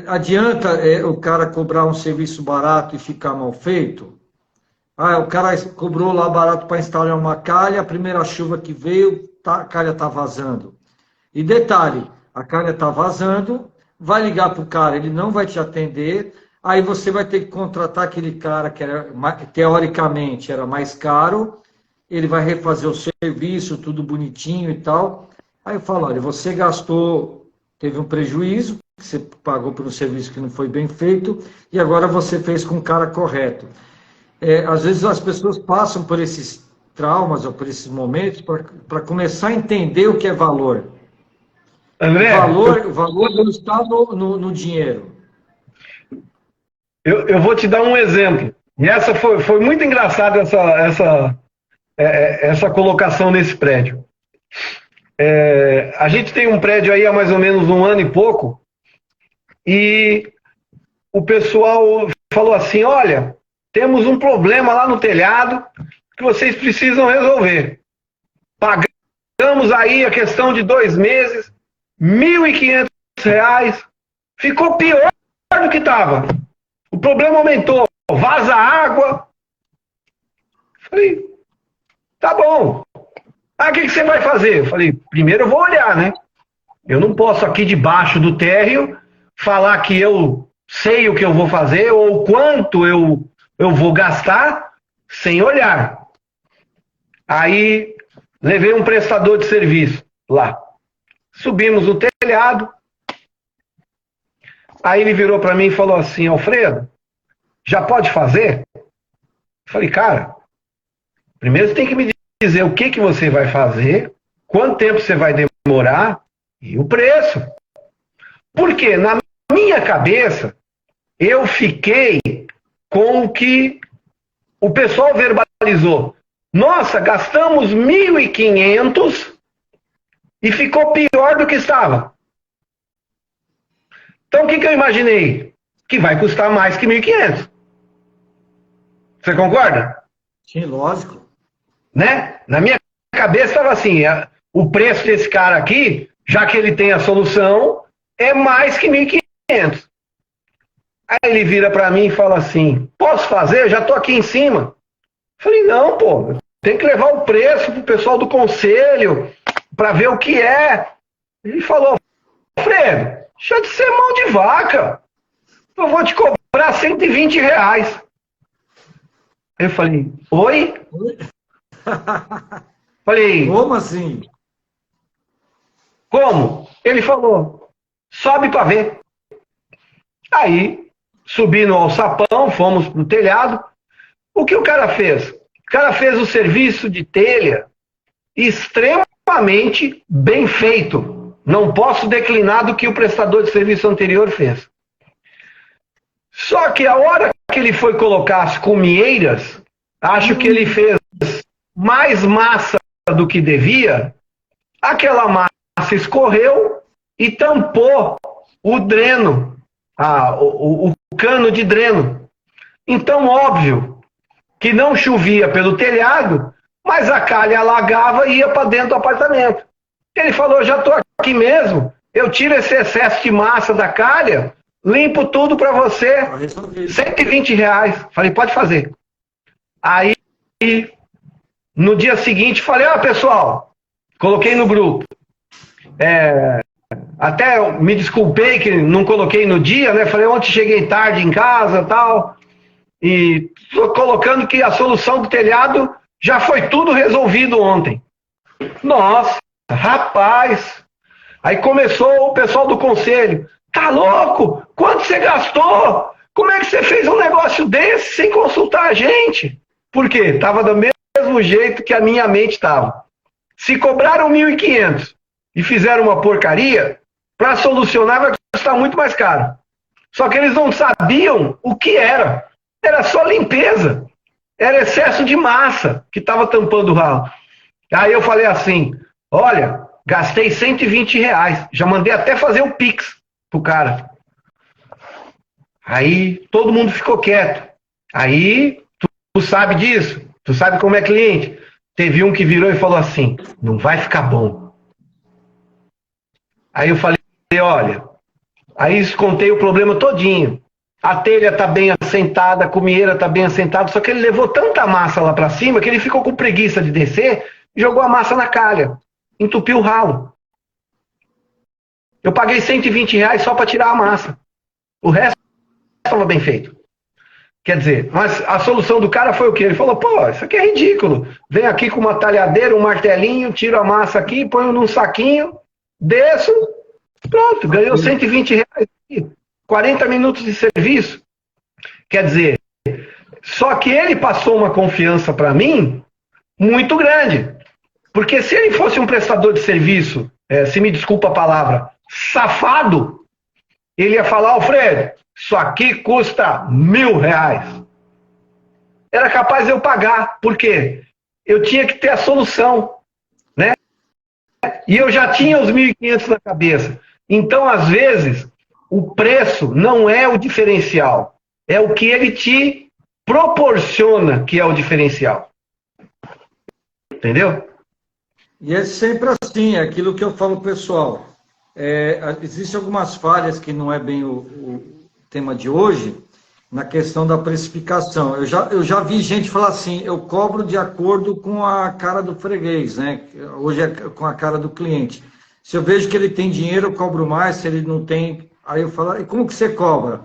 Adianta o cara cobrar um serviço barato e ficar mal feito? O cara cobrou lá barato para instalar uma calha, a primeira chuva que veio, a calha está vazando. E detalhe, a calha está vazando, vai ligar para o cara, ele não vai te atender, aí você vai ter que contratar aquele cara que teoricamente era mais caro, ele vai refazer o serviço, tudo bonitinho e tal. Aí eu falo, olha, você gastou, teve um prejuízo, você pagou por um serviço que não foi bem feito, e agora você fez com o cara correto. Às vezes as pessoas passam por esses traumas ou por esses momentos para começar a entender o que é valor. André, o valor não está no dinheiro. Eu vou te dar um exemplo. E essa foi muito engraçada essa colocação nesse prédio. A gente tem um prédio aí há mais ou menos 1 ano e pouco, e o pessoal falou assim, olha, temos um problema lá no telhado que vocês precisam resolver. Pagamos aí a questão de 2 meses, R$1.500, ficou pior do que estava. O problema aumentou, vaza água. Falei, tá bom. O que você vai fazer? Eu falei, primeiro eu vou olhar, né? Eu não posso aqui debaixo do térreo falar que eu sei o que eu vou fazer ou quanto eu vou gastar sem olhar. Aí levei um prestador de serviço lá. Subimos no telhado. Aí ele virou para mim e falou assim, Alfredo, já pode fazer? Eu falei, cara, primeiro você tem que me dizer o que você vai fazer, quanto tempo você vai demorar e o preço. Porque na minha cabeça, eu fiquei com o que o pessoal verbalizou. Nossa, gastamos 1.500 e ficou pior do que estava. Então, o que eu imaginei? que vai custar mais que 1.500. Você concorda? Sim, lógico. Né? Na minha cabeça estava assim, o preço desse cara aqui, já que ele tem a solução, é mais que 1.500. Aí ele vira para mim e fala assim, posso fazer? Eu já estou aqui em cima. Falei, não, pô, tem que levar o preço pro pessoal do conselho, para ver o que é. Ele falou, Fredo, deixa de ser mão de vaca. Eu vou te cobrar R$ 120. Eu falei, oi? Falei, como assim? Como? Ele falou, sobe para ver. Aí, subi no alçapão, fomos pro telhado. O que o cara fez? O cara fez o serviço de telha extremamente bem feito. Não posso declinar do que o prestador de serviço anterior fez. Só que a hora que ele foi colocar as cumieiras, acho que ele fez mais massa do que devia. Aquela massa escorreu e tampou o dreno, o cano de dreno. Então, óbvio que não chovia pelo telhado, mas a calha alagava e ia para dentro do apartamento. Ele falou, já estou aqui mesmo, eu tiro esse excesso de massa da calha, limpo tudo para você, R$ 120. Falei, pode fazer. Aí, no dia seguinte, falei, pessoal, coloquei no grupo. Até me desculpei que não coloquei no dia, né? Falei, ontem cheguei tarde em casa e tal. E estou colocando que a solução do telhado já foi tudo resolvido ontem. Nossa, rapaz! Aí começou o pessoal do conselho. Tá louco? Quanto você gastou? Como é que você fez um negócio desse sem consultar a gente? Por quê? Estava do mesmo jeito que a minha mente estava. Se cobraram 1.500 e fizeram uma porcaria, para solucionar vai custar muito mais caro. Só que eles não sabiam o que era. Era só limpeza. Era excesso de massa que estava tampando o ralo. Aí eu falei assim, olha, gastei R$ 120. Já mandei até fazer o Pix pro cara. Aí todo mundo ficou quieto. Aí, tu sabe disso? Tu sabe como é cliente? Teve um que virou e falou assim, não vai ficar bom. Aí eu falei, olha, aí contei o problema todinho. A telha está bem assentada, a cumieira está bem assentada, só que ele levou tanta massa lá para cima que ele ficou com preguiça de descer e jogou a massa na calha. Entupiu o ralo. Eu paguei R$ 120 só para tirar a massa. O resto estava bem feito. Quer dizer, mas a solução do cara foi o quê? Ele falou, pô, isso aqui é ridículo. Vem aqui com uma talhadeira, um martelinho, tiro a massa aqui, ponho num saquinho, desço, pronto, ganhou R$ 120. 40 minutos de serviço. Quer dizer, só que ele passou uma confiança para mim muito grande. Porque se ele fosse um prestador de serviço, se me desculpa a palavra, safado, ele ia falar, Alfredo, isso aqui custa R$ 1.000. Era capaz de eu pagar. Por quê? Eu tinha que ter a solução, né? E eu já tinha os 1.500 na cabeça. Então, às vezes, o preço não é o diferencial. É o que ele te proporciona que é o diferencial. Entendeu? E é sempre assim, é aquilo que eu falo pessoal. Existem algumas falhas que não é bem o tema de hoje, na questão da precificação. Eu já vi gente falar assim, eu cobro de acordo com a cara do freguês, né? Hoje é com a cara do cliente. Se eu vejo que ele tem dinheiro, eu cobro mais, se ele não tem, aí eu falo, e como que você cobra?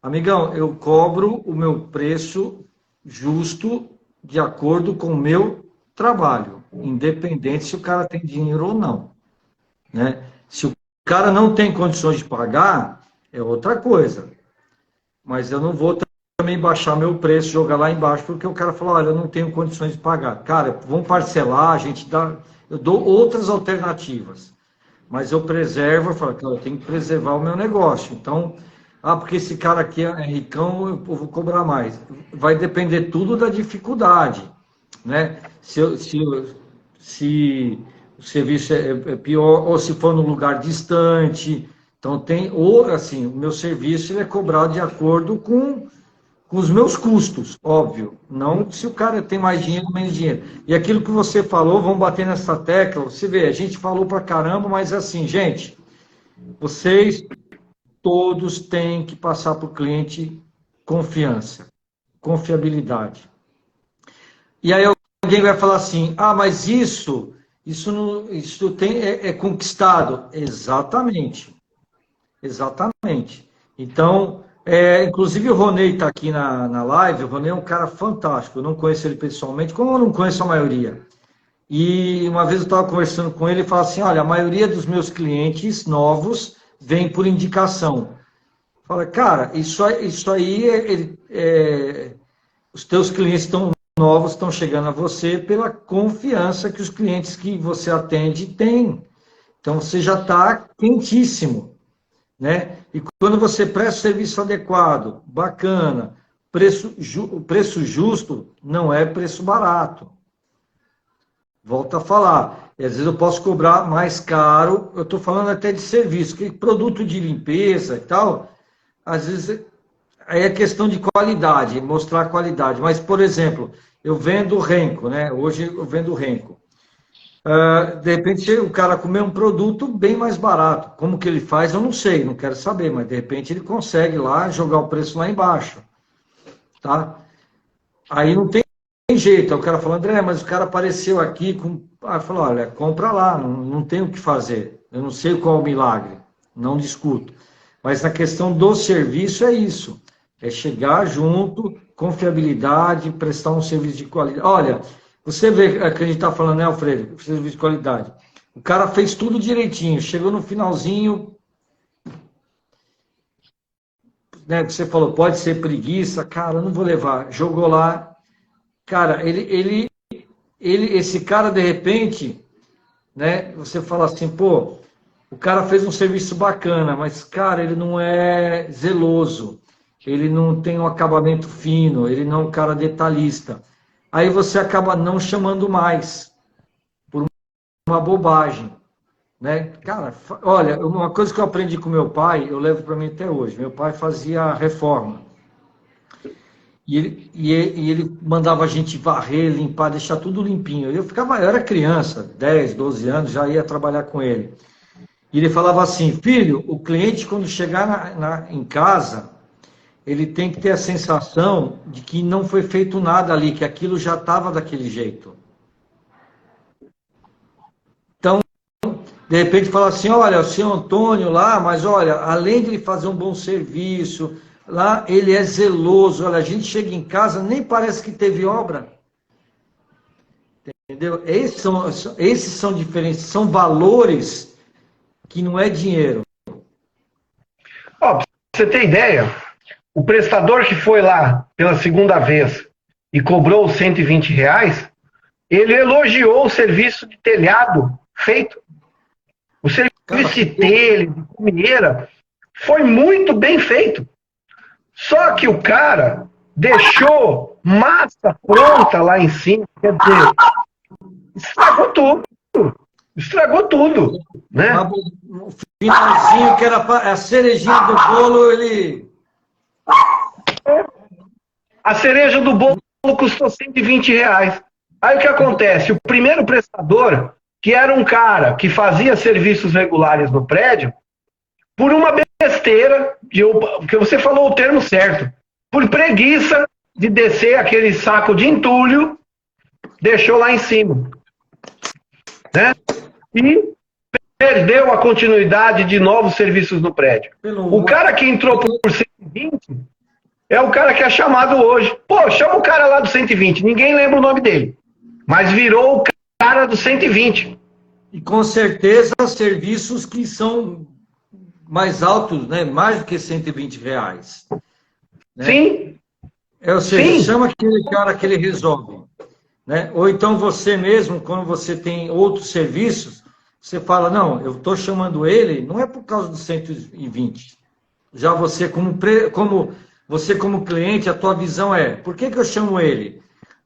Amigão, eu cobro o meu preço justo de acordo com o meu trabalho, independente se o cara tem dinheiro ou não, né? Se o cara não tem condições de pagar, é outra coisa. Mas eu não vou também baixar meu preço, jogar lá embaixo, porque o cara fala, olha, eu não tenho condições de pagar. Cara, vamos parcelar, eu dou outras alternativas. Mas eu preservo, eu falo, eu tenho que preservar o meu negócio. Então, porque esse cara aqui é ricão, eu vou cobrar mais. Vai depender tudo da dificuldade, né? Se o serviço é pior, ou se for num lugar distante. Então, assim, o meu serviço ele é cobrado de acordo com os meus custos, óbvio. Não se o cara tem mais dinheiro ou menos dinheiro. E aquilo que você falou, vamos bater nessa tecla. Você vê, a gente falou pra caramba, mas assim, gente, vocês todos têm que passar para o cliente confiança, confiabilidade. E aí alguém vai falar assim, mas isso é conquistado. Exatamente. Exatamente. Então, inclusive o Ronei está aqui na live, o Ronei é um cara fantástico, eu não conheço ele pessoalmente, como eu não conheço a maioria. E uma vez eu estava conversando com ele e falou assim, olha, a maioria dos meus clientes novos vem por indicação. Fala, cara, isso aí, os teus clientes novos estão chegando a você pela confiança que os clientes que você atende têm. Então, você já está quentíssimo, né? E quando você presta o serviço adequado, bacana, preço justo, não é preço barato. Volto a falar, e às vezes eu posso cobrar mais caro, eu estou falando até de serviço, que produto de limpeza e tal, às vezes aí é questão de qualidade, mostrar qualidade. Mas, por exemplo, eu vendo Renco, né? Hoje eu vendo Renco. De repente o cara comer um produto bem mais barato. Como que ele faz, eu não sei, não quero saber, mas de repente ele consegue lá jogar o preço lá embaixo. Tá? Aí não tem jeito. Aí o cara falou, André, mas o cara apareceu aqui com. Aí eu falo, olha, compra lá, não tem o que fazer. Eu não sei qual é o milagre, não discuto. Mas na questão do serviço é isso. É chegar junto, confiabilidade, prestar um serviço de qualidade. Olha, você vê que a gente está falando, né, Alfredo? Serviço de qualidade. O cara fez tudo direitinho, chegou no finalzinho, né, que você falou, pode ser preguiça, cara, eu não vou levar. Jogou lá. Cara, esse cara, de repente, né, você fala assim, pô, o cara fez um serviço bacana, mas, cara, ele não é zeloso, ele não tem um acabamento fino, ele não é um cara detalhista. Aí você acaba não chamando mais, por uma bobagem, né? Cara, olha, uma coisa que eu aprendi com meu pai, eu levo para mim até hoje. Meu pai fazia reforma. E ele mandava a gente varrer, limpar, deixar tudo limpinho. Eu era criança, 10, 12 anos, já ia trabalhar com ele. E ele falava assim, filho, o cliente quando chegar em casa, ele tem que ter a sensação de que não foi feito nada ali, que aquilo já estava daquele jeito. Então, de repente fala assim, olha, o senhor Antônio lá, mas olha, além de ele fazer um bom serviço, lá ele é zeloso, olha, a gente chega em casa, nem parece que teve obra. Entendeu? Esses são diferentes, são valores que não é dinheiro. Ó, pra você ter ideia, o prestador que foi lá pela segunda vez e cobrou os R$ 120, ele elogiou o serviço de telhado feito. O serviço de telha, de cumeira, foi muito bem feito. Só que o cara deixou massa pronta lá em cima, quer dizer, estragou tudo. Estragou tudo, né? O finalzinho, que era a cerejinha do bolo, ele... A cereja do bolo custou R$ 120. Aí o que acontece? O primeiro prestador, que era um cara que fazia serviços regulares no prédio, por uma besteira, porque você falou o termo certo, por preguiça de descer aquele saco de entulho, deixou lá em cima. Né? E perdeu a continuidade de novos serviços no prédio. O cara que entrou por 120 é o cara que é chamado hoje. Pô, chama o cara lá do 120, ninguém lembra o nome dele, mas virou o cara do 120. E com certeza serviços que são mais altos, né? Mais do que R$ 120. Né? Sim. Ou seja, Sim. chama aquele cara que ele resolve. Né? Ou então você mesmo, quando você tem outros serviços, você fala, não, eu estou chamando ele, não é por causa do 120. Já você como cliente, a tua visão é, por que eu chamo ele?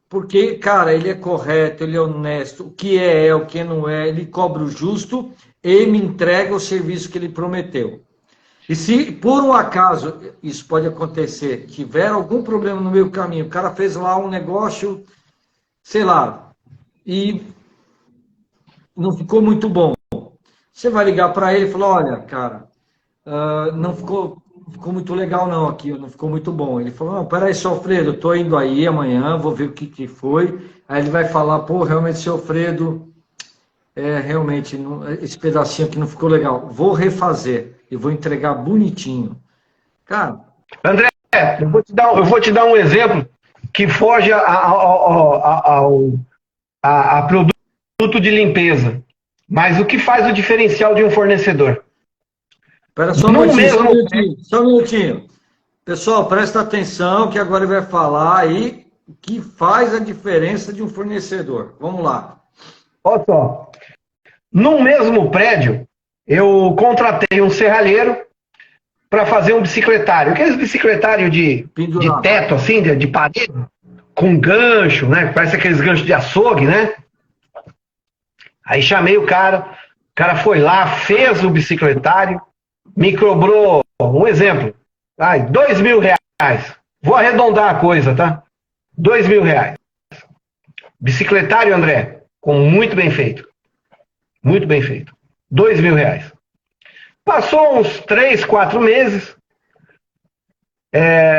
Porque, cara, ele é correto, ele é honesto, o que é, o que não é, ele cobra o justo e me entrega o serviço que ele prometeu. E se por um acaso isso pode acontecer, tiver algum problema no meio do caminho, o cara fez lá um negócio, sei lá, e não ficou muito bom. Você vai ligar para ele e falar, olha, cara, não ficou muito legal não aqui, não ficou muito bom. Ele falou, não, peraí, seu Alfredo, eu tô indo aí amanhã, vou ver o que foi. Aí ele vai falar, pô, realmente, seu Alfredo, realmente, esse pedacinho aqui não ficou legal. Vou refazer e vou entregar bonitinho. Cara... André, eu vou te dar um exemplo que foge a produto de limpeza. Mas o que faz o diferencial de um fornecedor? Espera só um minutinho. Pessoal, presta atenção que agora ele vai falar aí o que faz a diferença de um fornecedor. Vamos lá. Olha só. No mesmo prédio, eu contratei um serralheiro para fazer um bicicletário. Aqueles bicicletários de teto, assim, de parede, com gancho, né? Parece aqueles ganchos de açougue, né? Aí chamei o cara foi lá, fez o bicicletário, me cobrou, um exemplo, R$2.000. Vou arredondar a coisa, tá? R$2.000. Bicicletário, André, muito bem feito. Muito bem feito. R$2.000. Passou uns 3, 4 meses,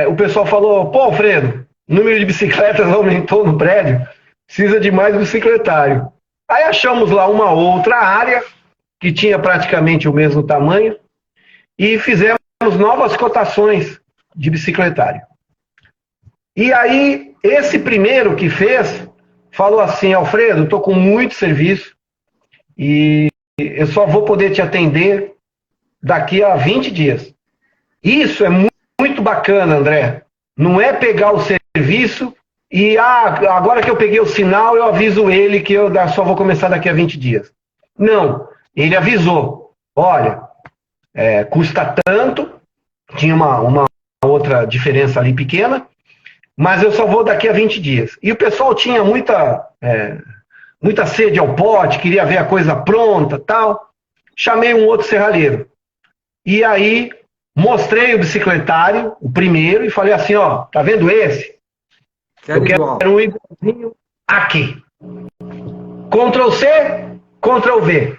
o pessoal falou, pô, Alfredo, o número de bicicletas aumentou no prédio, precisa de mais bicicletário. Aí achamos lá uma outra área, que tinha praticamente o mesmo tamanho, e fizemos novas cotações de bicicletário. E aí, esse primeiro que fez, falou assim, Alfredo, estou com muito serviço, e eu só vou poder te atender daqui a 20 dias. Isso é muito bacana, André. Não é pegar o serviço e agora que eu peguei o sinal, eu aviso ele que eu só vou começar daqui a 20 dias. Não, ele avisou. Olha, custa tanto, tinha uma outra diferença ali pequena, mas eu só vou daqui a 20 dias. E o pessoal tinha muita sede ao pote, queria ver a coisa pronta, tal. Chamei um outro serralheiro. E aí, mostrei o bicicletário, o primeiro, e falei assim, ó, tá vendo esse? Eu quero um igualzinho aqui. Ctrl+C, Ctrl+V.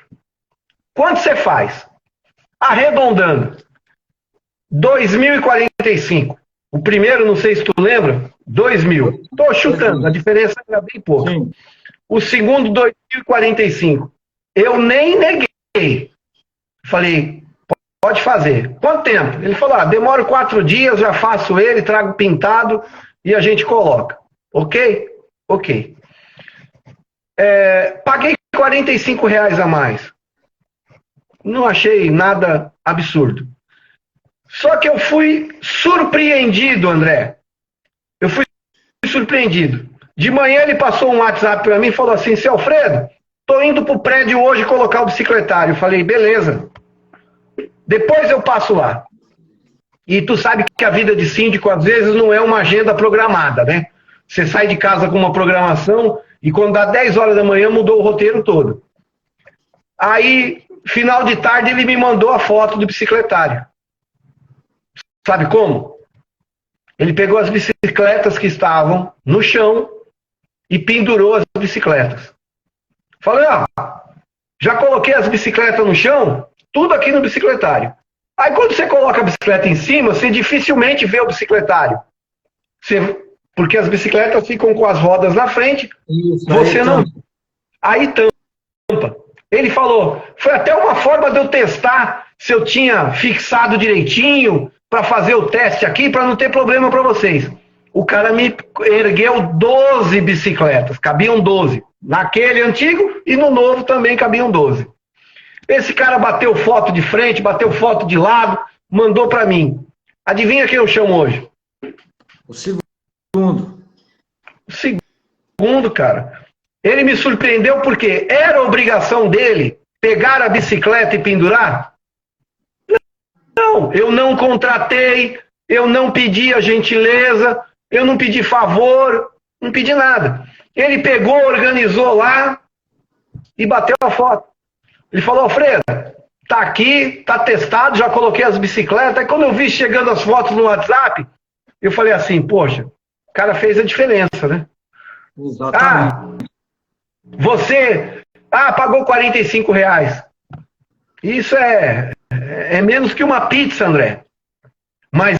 Quanto você faz? Arredondando. 2.045. O primeiro, não sei se tu lembra, 2.000. Estou chutando, a diferença era bem pouca. Sim. O segundo, 2.045. Eu nem neguei. Falei, pode fazer. Quanto tempo? Ele falou, demora 4 dias, já faço ele, trago pintado e a gente coloca. Ok? Ok. Paguei R$45 a mais. Não achei nada absurdo. Só que eu fui surpreendido, André. Eu fui surpreendido. De manhã ele passou um WhatsApp para mim e falou assim, seu Alfredo, tô indo pro prédio hoje colocar o bicicletário. Eu falei, beleza. Depois eu passo lá. E tu sabe que a vida de síndico às vezes não é uma agenda programada, né? Você sai de casa com uma programação e quando dá 10 horas da manhã mudou o roteiro todo. Aí, final de tarde, ele me mandou a foto do bicicletário. Sabe como? Ele pegou as bicicletas que estavam no chão e pendurou as bicicletas. Falei, já coloquei as bicicletas no chão, tudo aqui no bicicletário. Aí quando você coloca a bicicleta em cima, você dificilmente vê o bicicletário. Porque as bicicletas ficam com as rodas na frente, isso, você não... Aí tampa. Ele falou, foi até uma forma de eu testar se eu tinha fixado direitinho para fazer o teste aqui, para não ter problema para vocês. O cara me ergueu 12 bicicletas, cabiam 12. Naquele antigo e no novo também cabiam 12. Esse cara bateu foto de frente, bateu foto de lado, mandou para mim. Adivinha quem eu chamo hoje? O segundo. O segundo, cara. Ele me surpreendeu porque era obrigação dele pegar a bicicleta e pendurar? Não, eu não contratei, eu não pedi a gentileza, eu não pedi favor, não pedi nada. Ele pegou, organizou lá e bateu a foto. Ele falou, Alfredo, tá aqui, tá testado, já coloquei as bicicletas. Aí quando eu vi chegando as fotos no WhatsApp, eu falei assim, poxa, o cara fez a diferença, né? Exatamente. Você pagou R$ 45. Isso é menos que uma pizza, André. Mas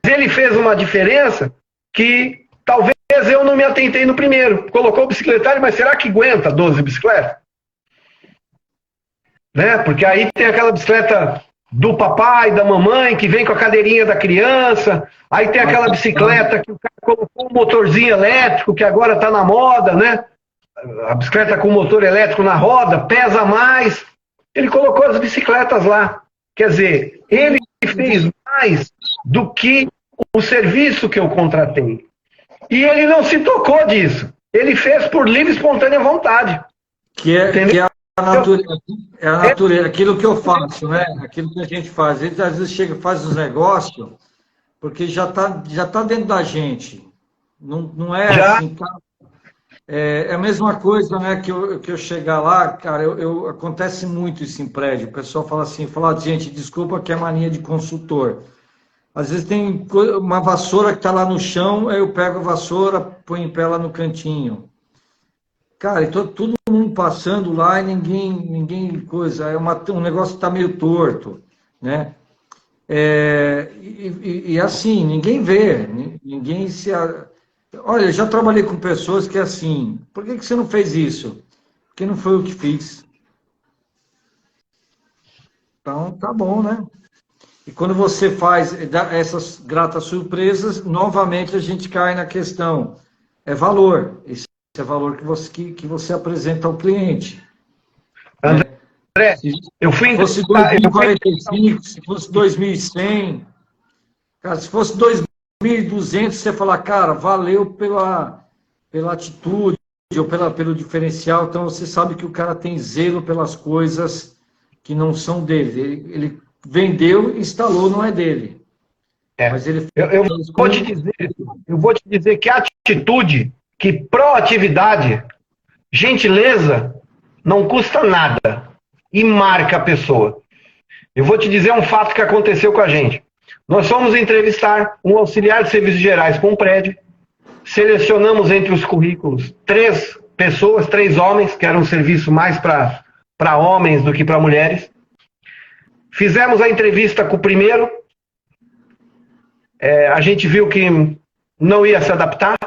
ele fez uma diferença que talvez eu não me atentei no primeiro. Colocou o bicicletário, mas será que aguenta 12 bicicletas? Né? Porque aí tem aquela bicicleta do papai, da mamãe, que vem com a cadeirinha da criança. Aí tem aquela bicicleta que o cara colocou um motorzinho elétrico, que agora está na moda, né? A bicicleta com motor elétrico na roda, pesa mais. Ele colocou as bicicletas lá. Quer dizer, ele fez mais do que o serviço que eu contratei. E ele não se tocou disso. Ele fez por livre e espontânea vontade. Que é a natureza, aquilo que eu faço, né? Aquilo que a gente faz. Ele às vezes chega e faz os negócios, porque já tá dentro da gente. Não é assim, tá? É a mesma coisa, né? Que eu chegar lá, cara, acontece muito isso em prédio. O pessoal fala assim, gente, desculpa que é mania de consultor. Às vezes tem uma vassoura que está lá no chão, aí eu pego a vassoura, ponho em pé lá no cantinho. Cara, então todo mundo passando lá e ninguém coisa, um negócio que está meio torto, né? E assim, ninguém vê, ninguém se... Olha, eu já trabalhei com pessoas que assim, por que você não fez isso? Porque não foi eu que fiz. Então, tá bom, né? E quando você faz essas gratas surpresas, novamente a gente cai na questão, é valor. Esse é valor que você apresenta ao cliente. André, eu fui... Se fosse 2045, se fosse 2100, cara, se fosse 2200, você falar, cara, valeu pela atitude ou pelo diferencial, então você sabe que o cara tem zelo pelas coisas que não são dele. Ele vendeu, instalou, não é dele. Mas ele eu vou te dizer que atitude, que proatividade, gentileza, não custa nada e marca a pessoa. Eu vou te dizer um fato que aconteceu com a gente. Nós fomos entrevistar um auxiliar de serviços gerais com um prédio, selecionamos entre os currículos 3 pessoas, 3 homens, que era um serviço mais para homens do que para mulheres. Fizemos a entrevista com o primeiro, a gente viu que não ia se adaptar.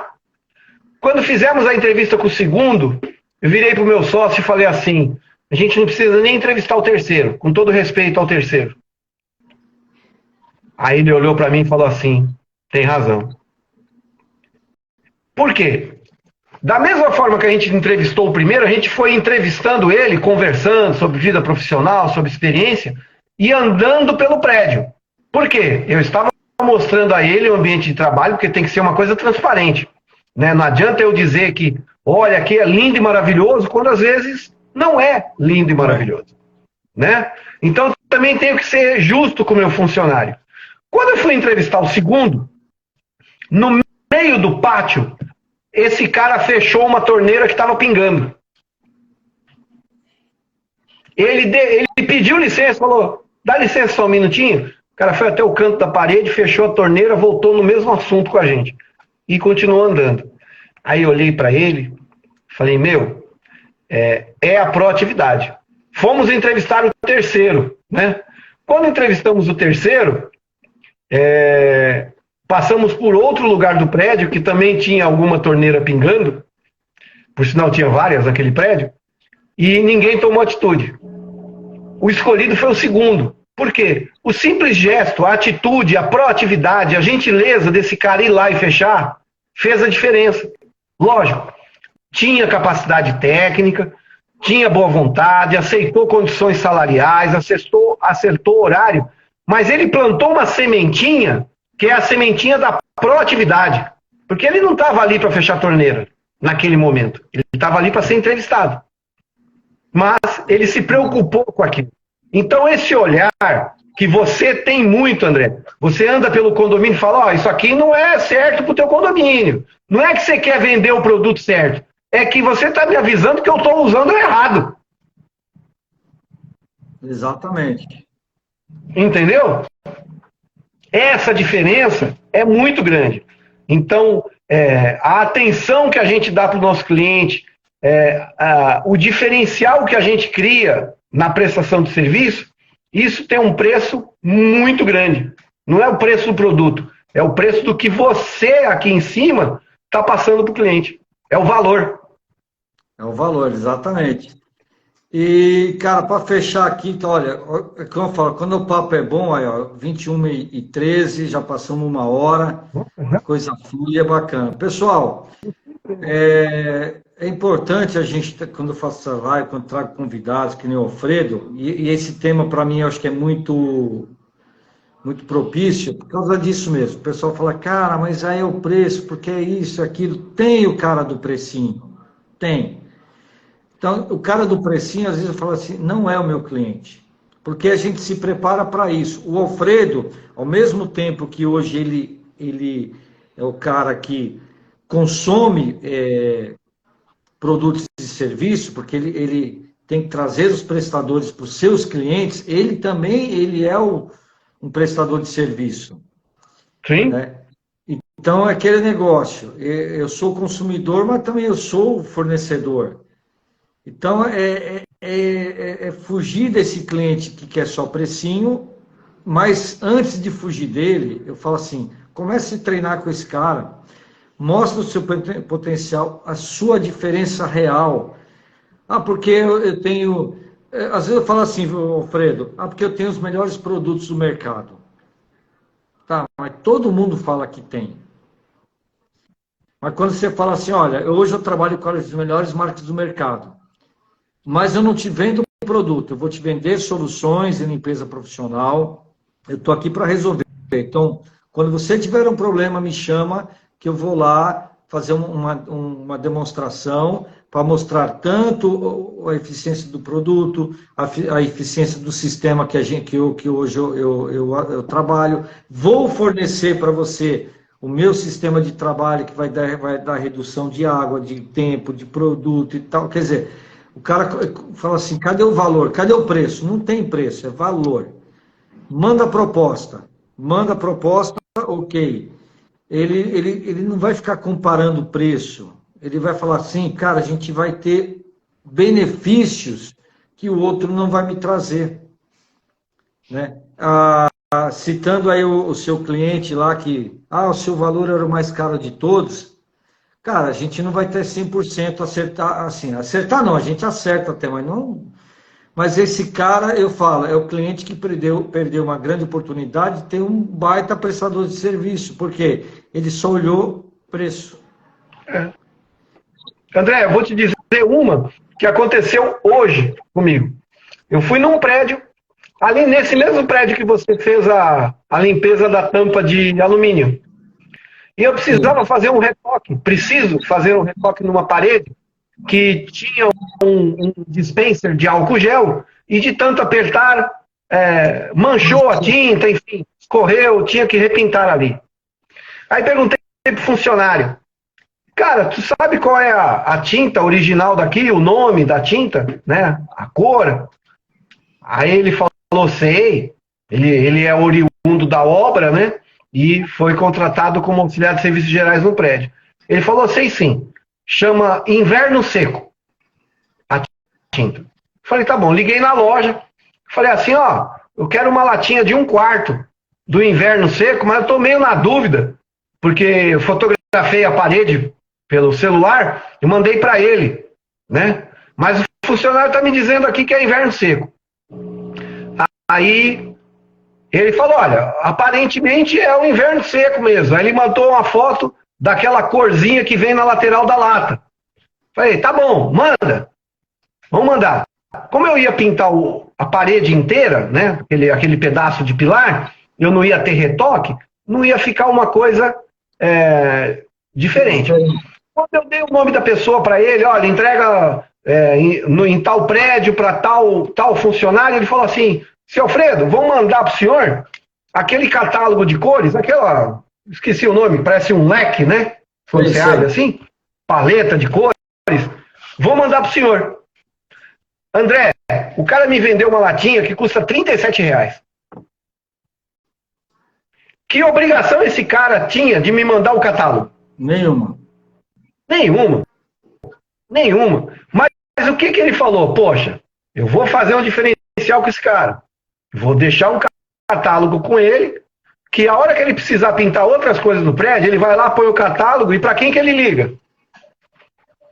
Quando fizemos a entrevista com o segundo, eu virei para o meu sócio e falei assim, a gente não precisa nem entrevistar o terceiro, com todo respeito ao terceiro. Aí ele olhou para mim e falou assim, tem razão. Por quê? Da mesma forma que a gente entrevistou o primeiro, a gente foi entrevistando ele, conversando sobre vida profissional, sobre experiência, e andando pelo prédio. Por quê? Eu estava mostrando a ele o ambiente de trabalho, porque tem que ser uma coisa transparente. Né? Não adianta eu dizer que, olha, aqui é lindo e maravilhoso, quando às vezes não é lindo e maravilhoso. Né? Então, eu também tenho que ser justo com o meu funcionário. Quando eu fui entrevistar o segundo, no meio do pátio, esse cara fechou uma torneira que estava pingando. Ele pediu licença, falou, dá licença só um minutinho. O cara foi até o canto da parede, fechou a torneira, voltou no mesmo assunto com a gente. E continuou andando. Aí eu olhei para ele, falei, é a proatividade. Fomos entrevistar o terceiro, né? Quando entrevistamos o terceiro, passamos por outro lugar do prédio, que também tinha alguma torneira pingando, por sinal tinha várias naquele prédio, e ninguém tomou atitude. O escolhido foi o segundo. Por quê? O simples gesto, a atitude, a proatividade, a gentileza desse cara ir lá e fechar, fez a diferença. Lógico, tinha capacidade técnica, tinha boa vontade, aceitou condições salariais, acertou horário, mas ele plantou uma sementinha, que é a sementinha da proatividade. Porque ele não estava ali para fechar a torneira naquele momento. Ele estava ali para ser entrevistado. Mas ele se preocupou com aquilo. Então esse olhar que você tem muito, André, você anda pelo condomínio e fala, isso aqui não é certo para o teu condomínio. Não é que você quer vender o produto certo. É que você está me avisando que eu estou usando errado. Exatamente. Entendeu? Essa diferença é muito grande. Então, a atenção que a gente dá para o nosso cliente, o diferencial que a gente cria na prestação de serviço, isso tem um preço muito grande. Não é o preço do produto, é o preço do que você aqui em cima está passando para o cliente. É o valor. É o valor, exatamente. E, cara, para fechar aqui, então, olha, como eu falo, quando o papo é bom, aí, ó, 21h13, já passamos 1 hora, coisa flui, é bacana. Pessoal, é importante a gente, quando eu faço essa live, quando trago convidados, que nem o Alfredo, e esse tema para mim eu acho que é muito propício, por causa disso mesmo. O pessoal fala, cara, mas aí é o preço, porque é isso, aquilo. Tem o cara do precinho, tem. Então, o cara do precinho, às vezes, eu falo assim, não é o meu cliente, porque a gente se prepara para isso. O Alfredo, ao mesmo tempo que hoje ele é o cara que consome produtos e serviços, porque ele tem que trazer os prestadores para os seus clientes, ele também ele é um prestador de serviço. Sim. Né? Então, é aquele negócio, eu sou consumidor, mas também eu sou fornecedor. Então, é fugir desse cliente que quer só precinho, mas antes de fugir dele, eu falo assim, comece a treinar com esse cara, mostra o seu potencial, a sua diferença real. Ah, porque eu tenho... Às vezes eu falo assim, Alfredo, porque eu tenho os melhores produtos do mercado. Tá, mas todo mundo fala que tem. Mas quando você fala assim, olha, hoje eu trabalho com as melhores marcas do mercado, mas eu não te vendo produto, eu vou te vender soluções em limpeza profissional, eu estou aqui para resolver. Então, quando você tiver um problema, me chama, que eu vou lá fazer uma demonstração para mostrar tanto a eficiência do produto, a eficiência do sistema que hoje eu trabalho. Vou fornecer para você o meu sistema de trabalho, que vai dar redução de água, de tempo, de produto e tal. Quer dizer, o cara fala assim, cadê o valor? Cadê o preço? Não tem preço, é valor. Manda proposta, ok. Ele não vai ficar comparando o preço, ele vai falar assim, cara, a gente vai ter benefícios que o outro não vai me trazer. Né? Citando aí o seu cliente lá que, o seu valor era o mais caro de todos, cara, a gente não vai ter 100% acertar, assim, acertar não, a gente acerta até, mas não... Mas esse cara, eu falo, é o cliente que perdeu uma grande oportunidade de ter um baita prestador de serviço, porque ele só olhou preço. André, eu vou te dizer uma que aconteceu hoje comigo. Eu fui num prédio, ali nesse mesmo prédio que você fez a limpeza da tampa de alumínio. E eu precisava fazer um retoque, preciso fazer um retoque numa parede que tinha um dispenser de álcool gel e de tanto apertar, manchou a tinta, enfim, escorreu, tinha que repintar ali. Aí perguntei pro funcionário, cara, tu sabe qual é a tinta original daqui, o nome da tinta, né, a cor? Aí ele falou, sei, ele é oriundo da obra, né, e foi contratado como auxiliar de serviços gerais no prédio. Ele falou, sei sim, chama Inverno Seco, a tinta. Falei, tá bom, liguei na loja, falei assim, ó, eu quero uma latinha de 1/4 do Inverno Seco, mas eu tô meio na dúvida, porque eu fotografei a parede pelo celular e mandei para ele, né? Mas o funcionário tá me dizendo aqui que é Inverno Seco. Aí ele falou, olha, aparentemente é o Inverno Seco mesmo. Aí ele mandou uma foto daquela corzinha que vem na lateral da lata. Falei, tá bom, manda. Vamos mandar. Como eu ia pintar a parede inteira, né, aquele pedaço de pilar, eu não ia ter retoque, não ia ficar uma coisa diferente. Quando eu dei o nome da pessoa para ele, olha, entrega em tal prédio para tal funcionário, ele falou assim, seu Alfredo, vou mandar para o senhor aquele catálogo de cores, esqueci o nome, parece um leque, né? Quando você abre assim, paleta de cores, vou mandar para o senhor. André, o o cara me vendeu uma latinha que custa R$ 37. Que obrigação esse cara tinha de me mandar o catálogo? Nenhuma. Nenhuma. Mas o que ele falou? Poxa, eu vou fazer um diferencial com esse cara. Vou deixar um catálogo com ele, que a hora que ele precisar pintar outras coisas no prédio, ele vai lá, põe o catálogo, e para quem que ele liga?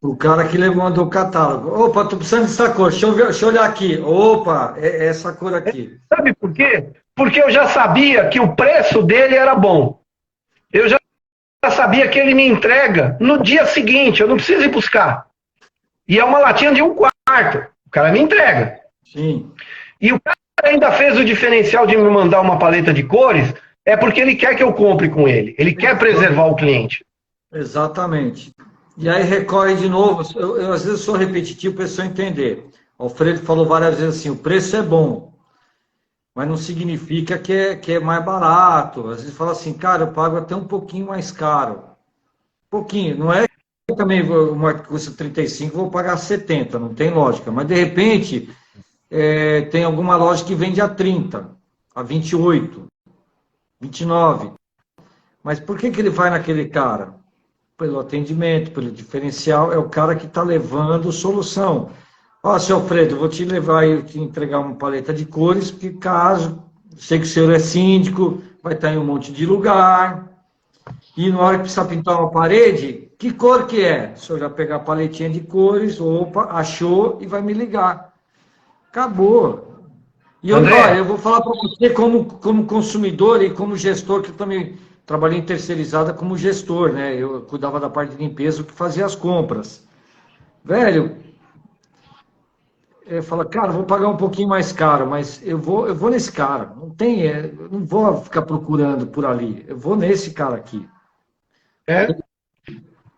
O cara que mandou o catálogo. Opa, tô precisando dessa cor. Deixa eu olhar aqui. Opa, é essa cor aqui. Sabe por quê? Porque eu já sabia que o preço dele era bom. Eu já sabia que ele me entrega no dia seguinte. Eu não preciso ir buscar. E é uma latinha de 1/4. O cara me entrega. Sim. E o cara ainda fez o diferencial de me mandar uma paleta de cores, é porque ele quer que eu compre com ele. Ele quer preservar o cliente. Exatamente. E aí recorre de novo, eu às vezes sou repetitivo para a pessoa entender. O Alfredo falou várias vezes assim, o preço é bom, mas não significa que é mais barato. Às vezes fala assim, cara, eu pago até um pouquinho mais caro. Um pouquinho, não é que eu também uma que custa 35, vou pagar 70, não tem lógica. Mas de repente, tem alguma loja que vende a 30, a 28, 29. Mas por que ele vai naquele cara? Pelo atendimento, pelo diferencial, é o cara que está levando solução. Ó, seu Alfredo, vou te levar e te entregar uma paleta de cores, porque caso, sei que o senhor é síndico, vai estar em um monte de lugar, e na hora que precisar pintar uma parede, que cor que é? O senhor já pegar a paletinha de cores, opa, achou e vai me ligar. Acabou. E eu vou falar para você como consumidor e como gestor, que eu também trabalhei em terceirizada como gestor, né? Eu cuidava da parte de limpeza, que fazia as compras. Velho, fala, cara, vou pagar um pouquinho mais caro, mas eu vou nesse cara. Eu não vou ficar procurando por ali. Eu vou nesse cara aqui.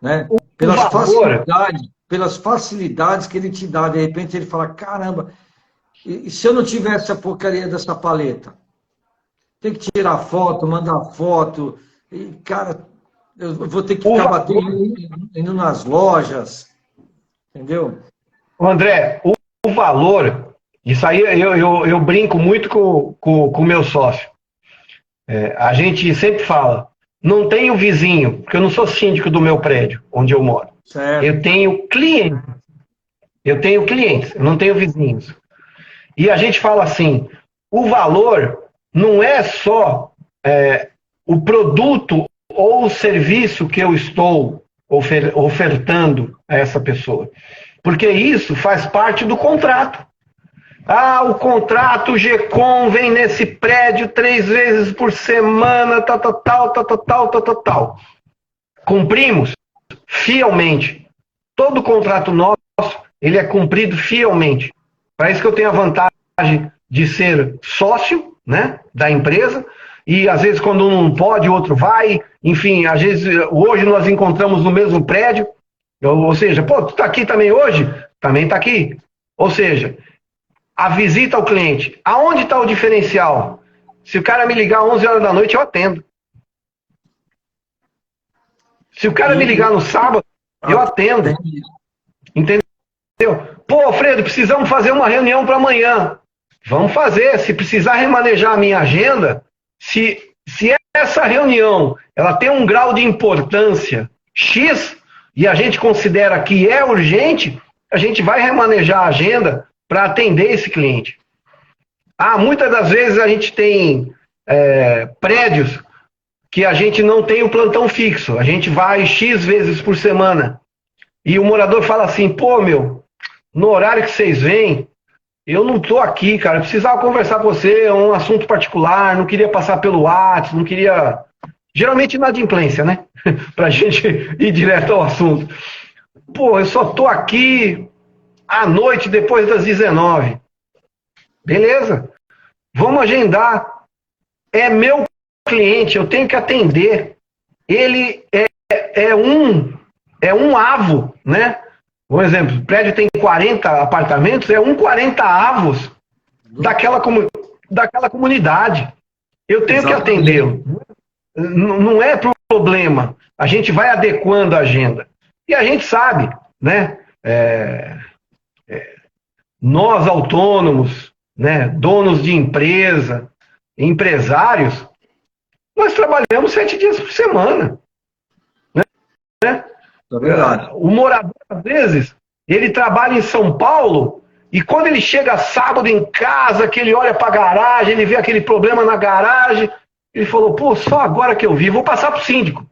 Né? Pelas facilidades que ele te dá. De repente ele fala, caramba, e se eu não tivesse a porcaria dessa paleta? Tem que tirar foto, mandar foto, e, cara, eu vou ter que ficar batendo, indo nas lojas, entendeu? André, o valor, isso aí eu brinco muito com o meu sócio. A gente sempre fala, não tenho vizinho, porque eu não sou síndico do meu prédio, onde eu moro. Certo. Eu tenho clientes, eu não tenho vizinhos. E a gente fala assim, o valor não é só o produto ou o serviço que eu estou ofertando a essa pessoa. Porque isso faz parte do contrato. Ah, o contrato GCOM vem nesse prédio 3 vezes por semana, tal. Cumprimos fielmente. Todo contrato nosso, ele é cumprido fielmente. Para isso que eu tenho a vantagem de ser sócio, né, da empresa, e às vezes quando um não pode, o outro vai, enfim, às vezes hoje nós encontramos no mesmo prédio, ou seja, pô, tu tá aqui também hoje? Também tá aqui. Ou seja, a visita ao cliente, aonde está o diferencial? Se o cara me ligar às 11 horas da noite, eu atendo. Se o cara me ligar no sábado, eu atendo. Entendeu? Pô, Alfredo, precisamos fazer uma reunião para amanhã. Vamos fazer. Se precisar remanejar a minha agenda, se essa reunião ela tem um grau de importância X e a gente considera que é urgente, a gente vai remanejar a agenda para atender esse cliente. Muitas das vezes a gente tem prédios que a gente não tem o plantão fixo. A gente vai X vezes por semana. E o morador fala assim, pô, no horário que vocês vêm, eu não estou aqui, cara, eu precisava conversar com você, é um assunto particular, não queria passar pelo WhatsApp, não queria... Geralmente inadimplência, né? Pra gente ir direto ao assunto. Pô, eu só estou aqui à noite, depois das 19. Beleza. Vamos agendar. É meu cliente, eu tenho que atender. Ele é um avo, né? Por exemplo, o prédio tem 40 apartamentos, é 40 avos daquela comunidade. Eu tenho que atendê-lo. Não é problema. A gente vai adequando a agenda. E a gente sabe, né? nós autônomos, né, donos de empresa, empresários, nós trabalhamos 7 dias por semana. Né? É verdade. O morador, às vezes, ele trabalha em São Paulo e quando ele chega sábado em casa, que ele olha para a garagem, ele vê aquele problema na garagem, ele falou, pô, só agora que eu vi, vou passar para o síndico.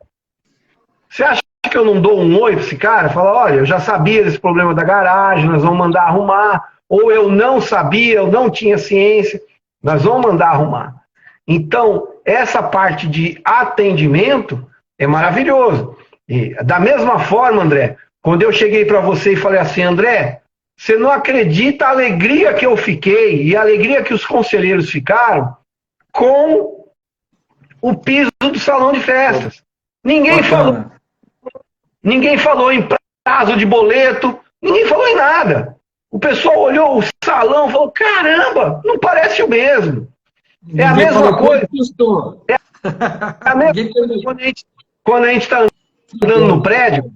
Você acha que eu não dou um oi para esse cara? Fala, olha, eu já sabia desse problema da garagem, nós vamos mandar arrumar. Ou eu não sabia, eu não tinha ciência, nós vamos mandar arrumar. Então, essa parte de atendimento é maravilhoso. E, da mesma forma, André, quando eu cheguei para você e falei assim, André, você não acredita a alegria que eu fiquei e a alegria que os conselheiros ficaram com o piso do salão de festas. Ninguém falou em prazo de boleto, ninguém falou em nada. O pessoal olhou o salão e falou, caramba, não parece o mesmo. É a mesma coisa. É a mesma coisa quando a gente está andando no prédio.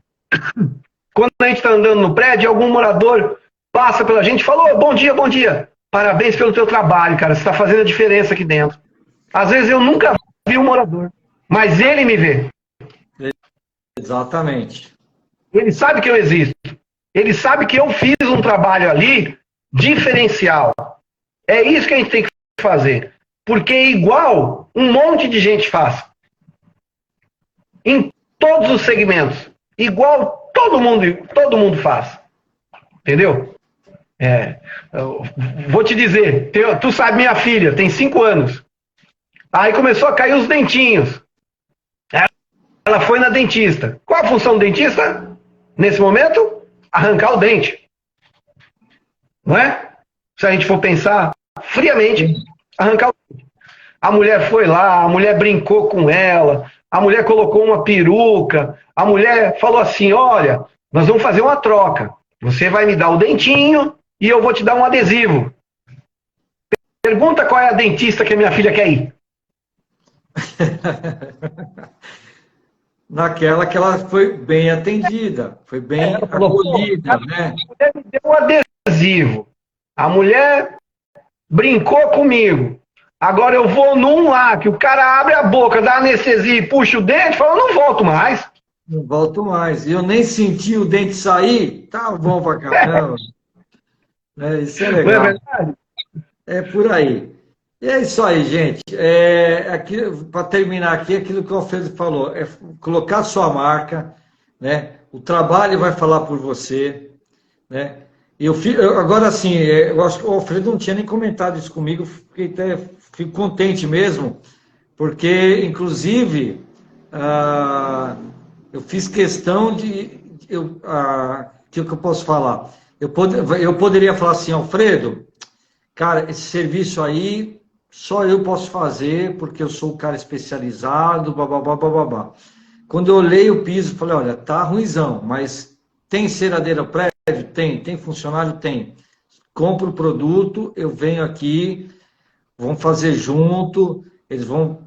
Quando a gente está andando no prédio, algum morador passa pela gente e fala, bom dia, bom dia. Parabéns pelo teu trabalho, cara. Você está fazendo a diferença aqui dentro. Às vezes eu nunca vi um morador, mas ele me vê. Exatamente. Ele sabe que eu existo. Ele sabe que eu fiz um trabalho ali diferencial. É isso que a gente tem que fazer. Porque é igual um monte de gente faz. Em todos os segmentos. Igual todo mundo faz. Entendeu? Vou te dizer, tu sabe, minha filha tem 5 anos. Aí começou a cair os dentinhos. Ela foi na dentista. Qual a função do dentista? Nesse momento? Arrancar o dente. Não é? Se a gente for pensar friamente, arrancar o dente. A mulher foi lá, a mulher brincou com ela, a mulher colocou uma peruca, a mulher falou assim, olha, nós vamos fazer uma troca. Você vai me dar o dentinho e eu vou te dar um adesivo. Pergunta qual é a dentista que a minha filha quer ir. Naquela que ela foi bem atendida, foi bem acolhida, né? A mulher me deu um adesivo. A mulher brincou comigo. Agora eu vou num lá, que o cara abre a boca, dá anestesia e puxa o dente, fala, não volto mais. Não volto mais. E eu nem senti o dente sair, tá bom pra caramba. Isso é legal. Não é verdade? É por aí. E é isso aí, gente. Para terminar aqui, aquilo que o Alfredo falou, é colocar sua marca, né? O trabalho vai falar por você, né? Agora sim, eu acho que o Alfredo não tinha nem comentado isso comigo, fico contente mesmo, porque, inclusive, eu fiz questão que eu posso falar? Eu poderia falar assim, Alfredo, cara, esse serviço aí só eu posso fazer porque eu sou o cara especializado, babá. Quando eu olhei o piso, falei, olha, tá ruimzão, mas tem ceradeira prévio? Tem funcionário? Tem. Compro o produto, eu venho aqui, vamos fazer junto, eles vão,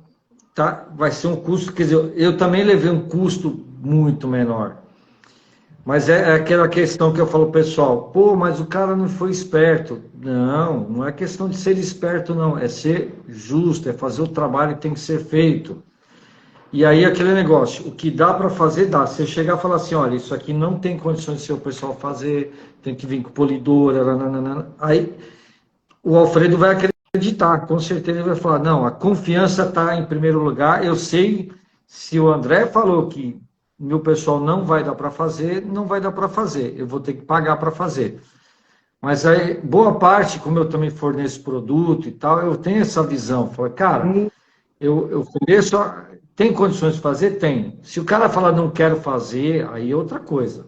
vai ser um custo, quer dizer, eu também levei um custo muito menor. Mas é aquela questão que eu falo, pessoal, pô, mas o cara não foi esperto. Não é questão de ser esperto, não. É ser justo, é fazer o trabalho que tem que ser feito. E aí aquele negócio, o que dá para fazer, dá. Se eu chegar e falar assim, olha, isso aqui não tem condições de ser o pessoal fazer, tem que vir com polidora, aí o Alfredo vai acreditar, com certeza ele vai falar, não, a confiança está em primeiro lugar, eu sei, se o André falou que meu pessoal não vai dar para fazer, não vai dar para fazer, eu vou ter que pagar para fazer. Mas aí, boa parte, como eu também forneço produto e tal, eu tenho essa visão. Falei, cara, eu ofereço, tem condições de fazer? Tem. Se o cara falar não quero fazer, aí é outra coisa.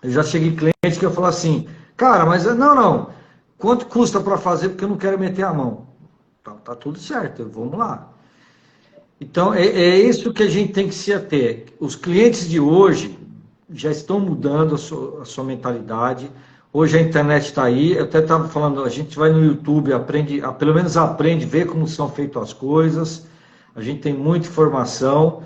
Eu já cheguei cliente que eu falo assim, cara, mas não, quanto custa para fazer porque eu não quero meter a mão? Tá tudo certo, vamos lá. Então, é isso que a gente tem que se ater. Os clientes de hoje já estão mudando a sua mentalidade. Hoje a internet está aí. Eu até estava falando, a gente vai no YouTube, pelo menos aprende, vê como são feitas as coisas. A gente tem muita informação.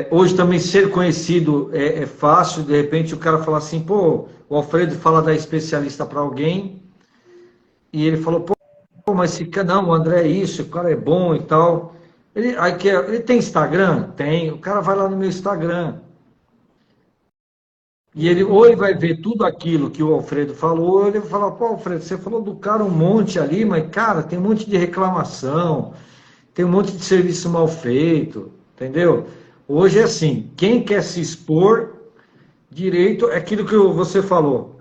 Hoje também ser conhecido é fácil. De repente o cara fala assim, pô, o Alfredo fala da especialista para alguém, e ele falou, pô, mas esse cara, não, o André é isso, o cara é bom e tal. Ele tem Instagram? Tem. O cara vai lá no meu Instagram. E ou ele vai ver tudo aquilo que o Alfredo falou, ou ele vai falar, pô, Alfredo, você falou do cara um monte ali, mas, cara, tem um monte de reclamação, tem um monte de serviço mal feito, entendeu? Hoje é assim, quem quer se expor direito é aquilo que você falou.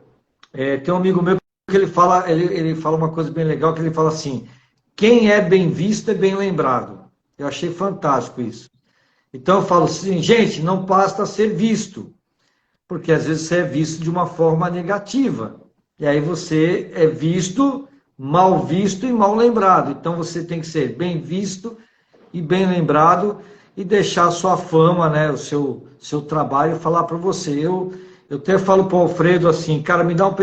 Tem um amigo meu que ele fala uma coisa bem legal, que ele fala assim, quem é bem visto é bem lembrado. Eu achei fantástico isso. Então eu falo assim, gente, não basta ser visto, porque às vezes você é visto de uma forma negativa. E aí você é visto, mal visto e mal lembrado. Então você tem que ser bem visto e bem lembrado e deixar a sua fama, né, o seu trabalho falar para você. Eu até falo para o Alfredo assim, cara, me dá um...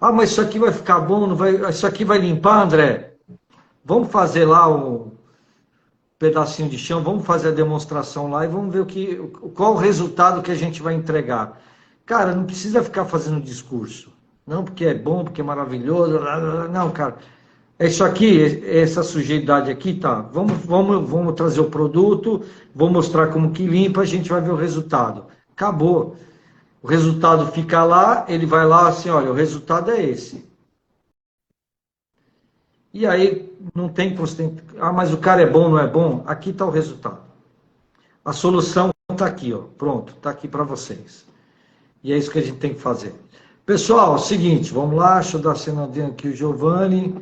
Ah, mas isso aqui vai ficar bom, não vai... isso aqui vai limpar, André? Vamos fazer lá um pedacinho de chão, vamos fazer a demonstração lá e vamos ver qual o resultado que a gente vai entregar. Cara, não precisa ficar fazendo discurso. Não porque é bom, porque é maravilhoso. Não, cara. É isso aqui, essa sujidade aqui, tá. Vamos trazer o produto, vou mostrar como que limpa, a gente vai ver o resultado. Acabou. O resultado fica lá, ele vai lá assim, olha, o resultado é esse. E aí não tem constante. Ah, mas o cara é bom, não é bom? Aqui está o resultado. A solução está aqui, ó. Pronto, está aqui para vocês. E é isso que a gente tem que fazer. Pessoal, é o seguinte, vamos lá, deixa eu dar cenadinha aqui o Giovanni.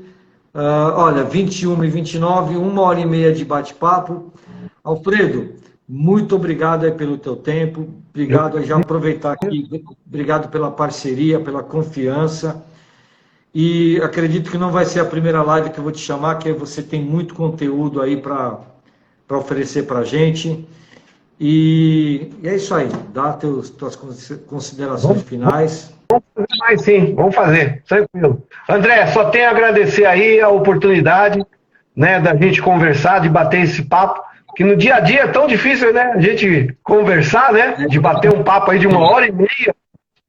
Olha, 21h29, 1h30 de bate-papo. Alfredo, muito obrigado aí pelo teu tempo. Obrigado aí, já aproveitar aqui. Obrigado pela parceria, pela confiança. E acredito que não vai ser a primeira live que eu vou te chamar, que você tem muito conteúdo aí para oferecer para a gente. E é isso aí, dá tuas considerações finais. Vamos fazer mais sim, vamos fazer, tranquilo. André, só tenho a agradecer aí a oportunidade, né, da gente conversar, de bater esse papo, que no dia a dia é tão difícil, né, a gente conversar, né, de bater um papo aí de 1h30,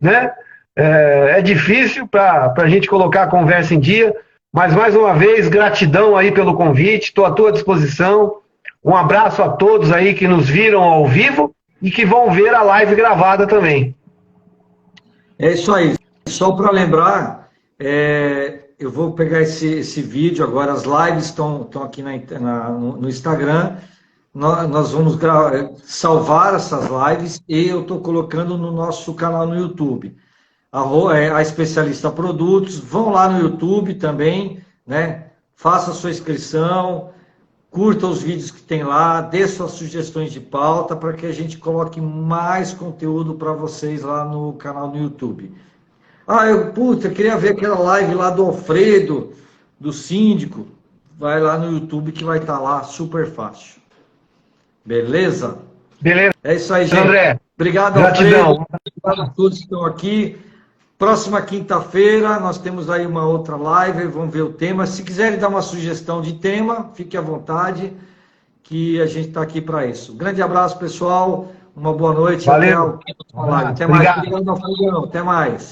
né, é difícil para a gente colocar a conversa em dia, mas mais uma vez, gratidão aí pelo convite, estou à tua disposição. Um abraço a todos aí que nos viram ao vivo e que vão ver a live gravada também. É isso aí. Só para lembrar, eu vou pegar esse vídeo agora, as lives estão aqui no Instagram. Nós vamos salvar essas lives e eu estou colocando no nosso canal no YouTube. A Especialista Produtos, vão lá no YouTube também, né? Faça a sua inscrição, curta os vídeos que tem lá, dê suas sugestões de pauta para que a gente coloque mais conteúdo para vocês lá no canal no YouTube. Eu queria ver aquela live lá do Alfredo, do síndico. Vai lá no YouTube que vai estar lá, super fácil. Beleza? Beleza. É isso aí, gente. André, obrigado, gratidão. Alfredo. Obrigado a todos que estão aqui. Próxima quinta-feira, nós temos aí uma outra live, vamos ver o tema. Se quiserem dar uma sugestão de tema, fique à vontade, que a gente está aqui para isso. Grande abraço, pessoal. Uma boa noite. Valeu. Até mais. Obrigado. Obrigado, Alfredo. Até mais.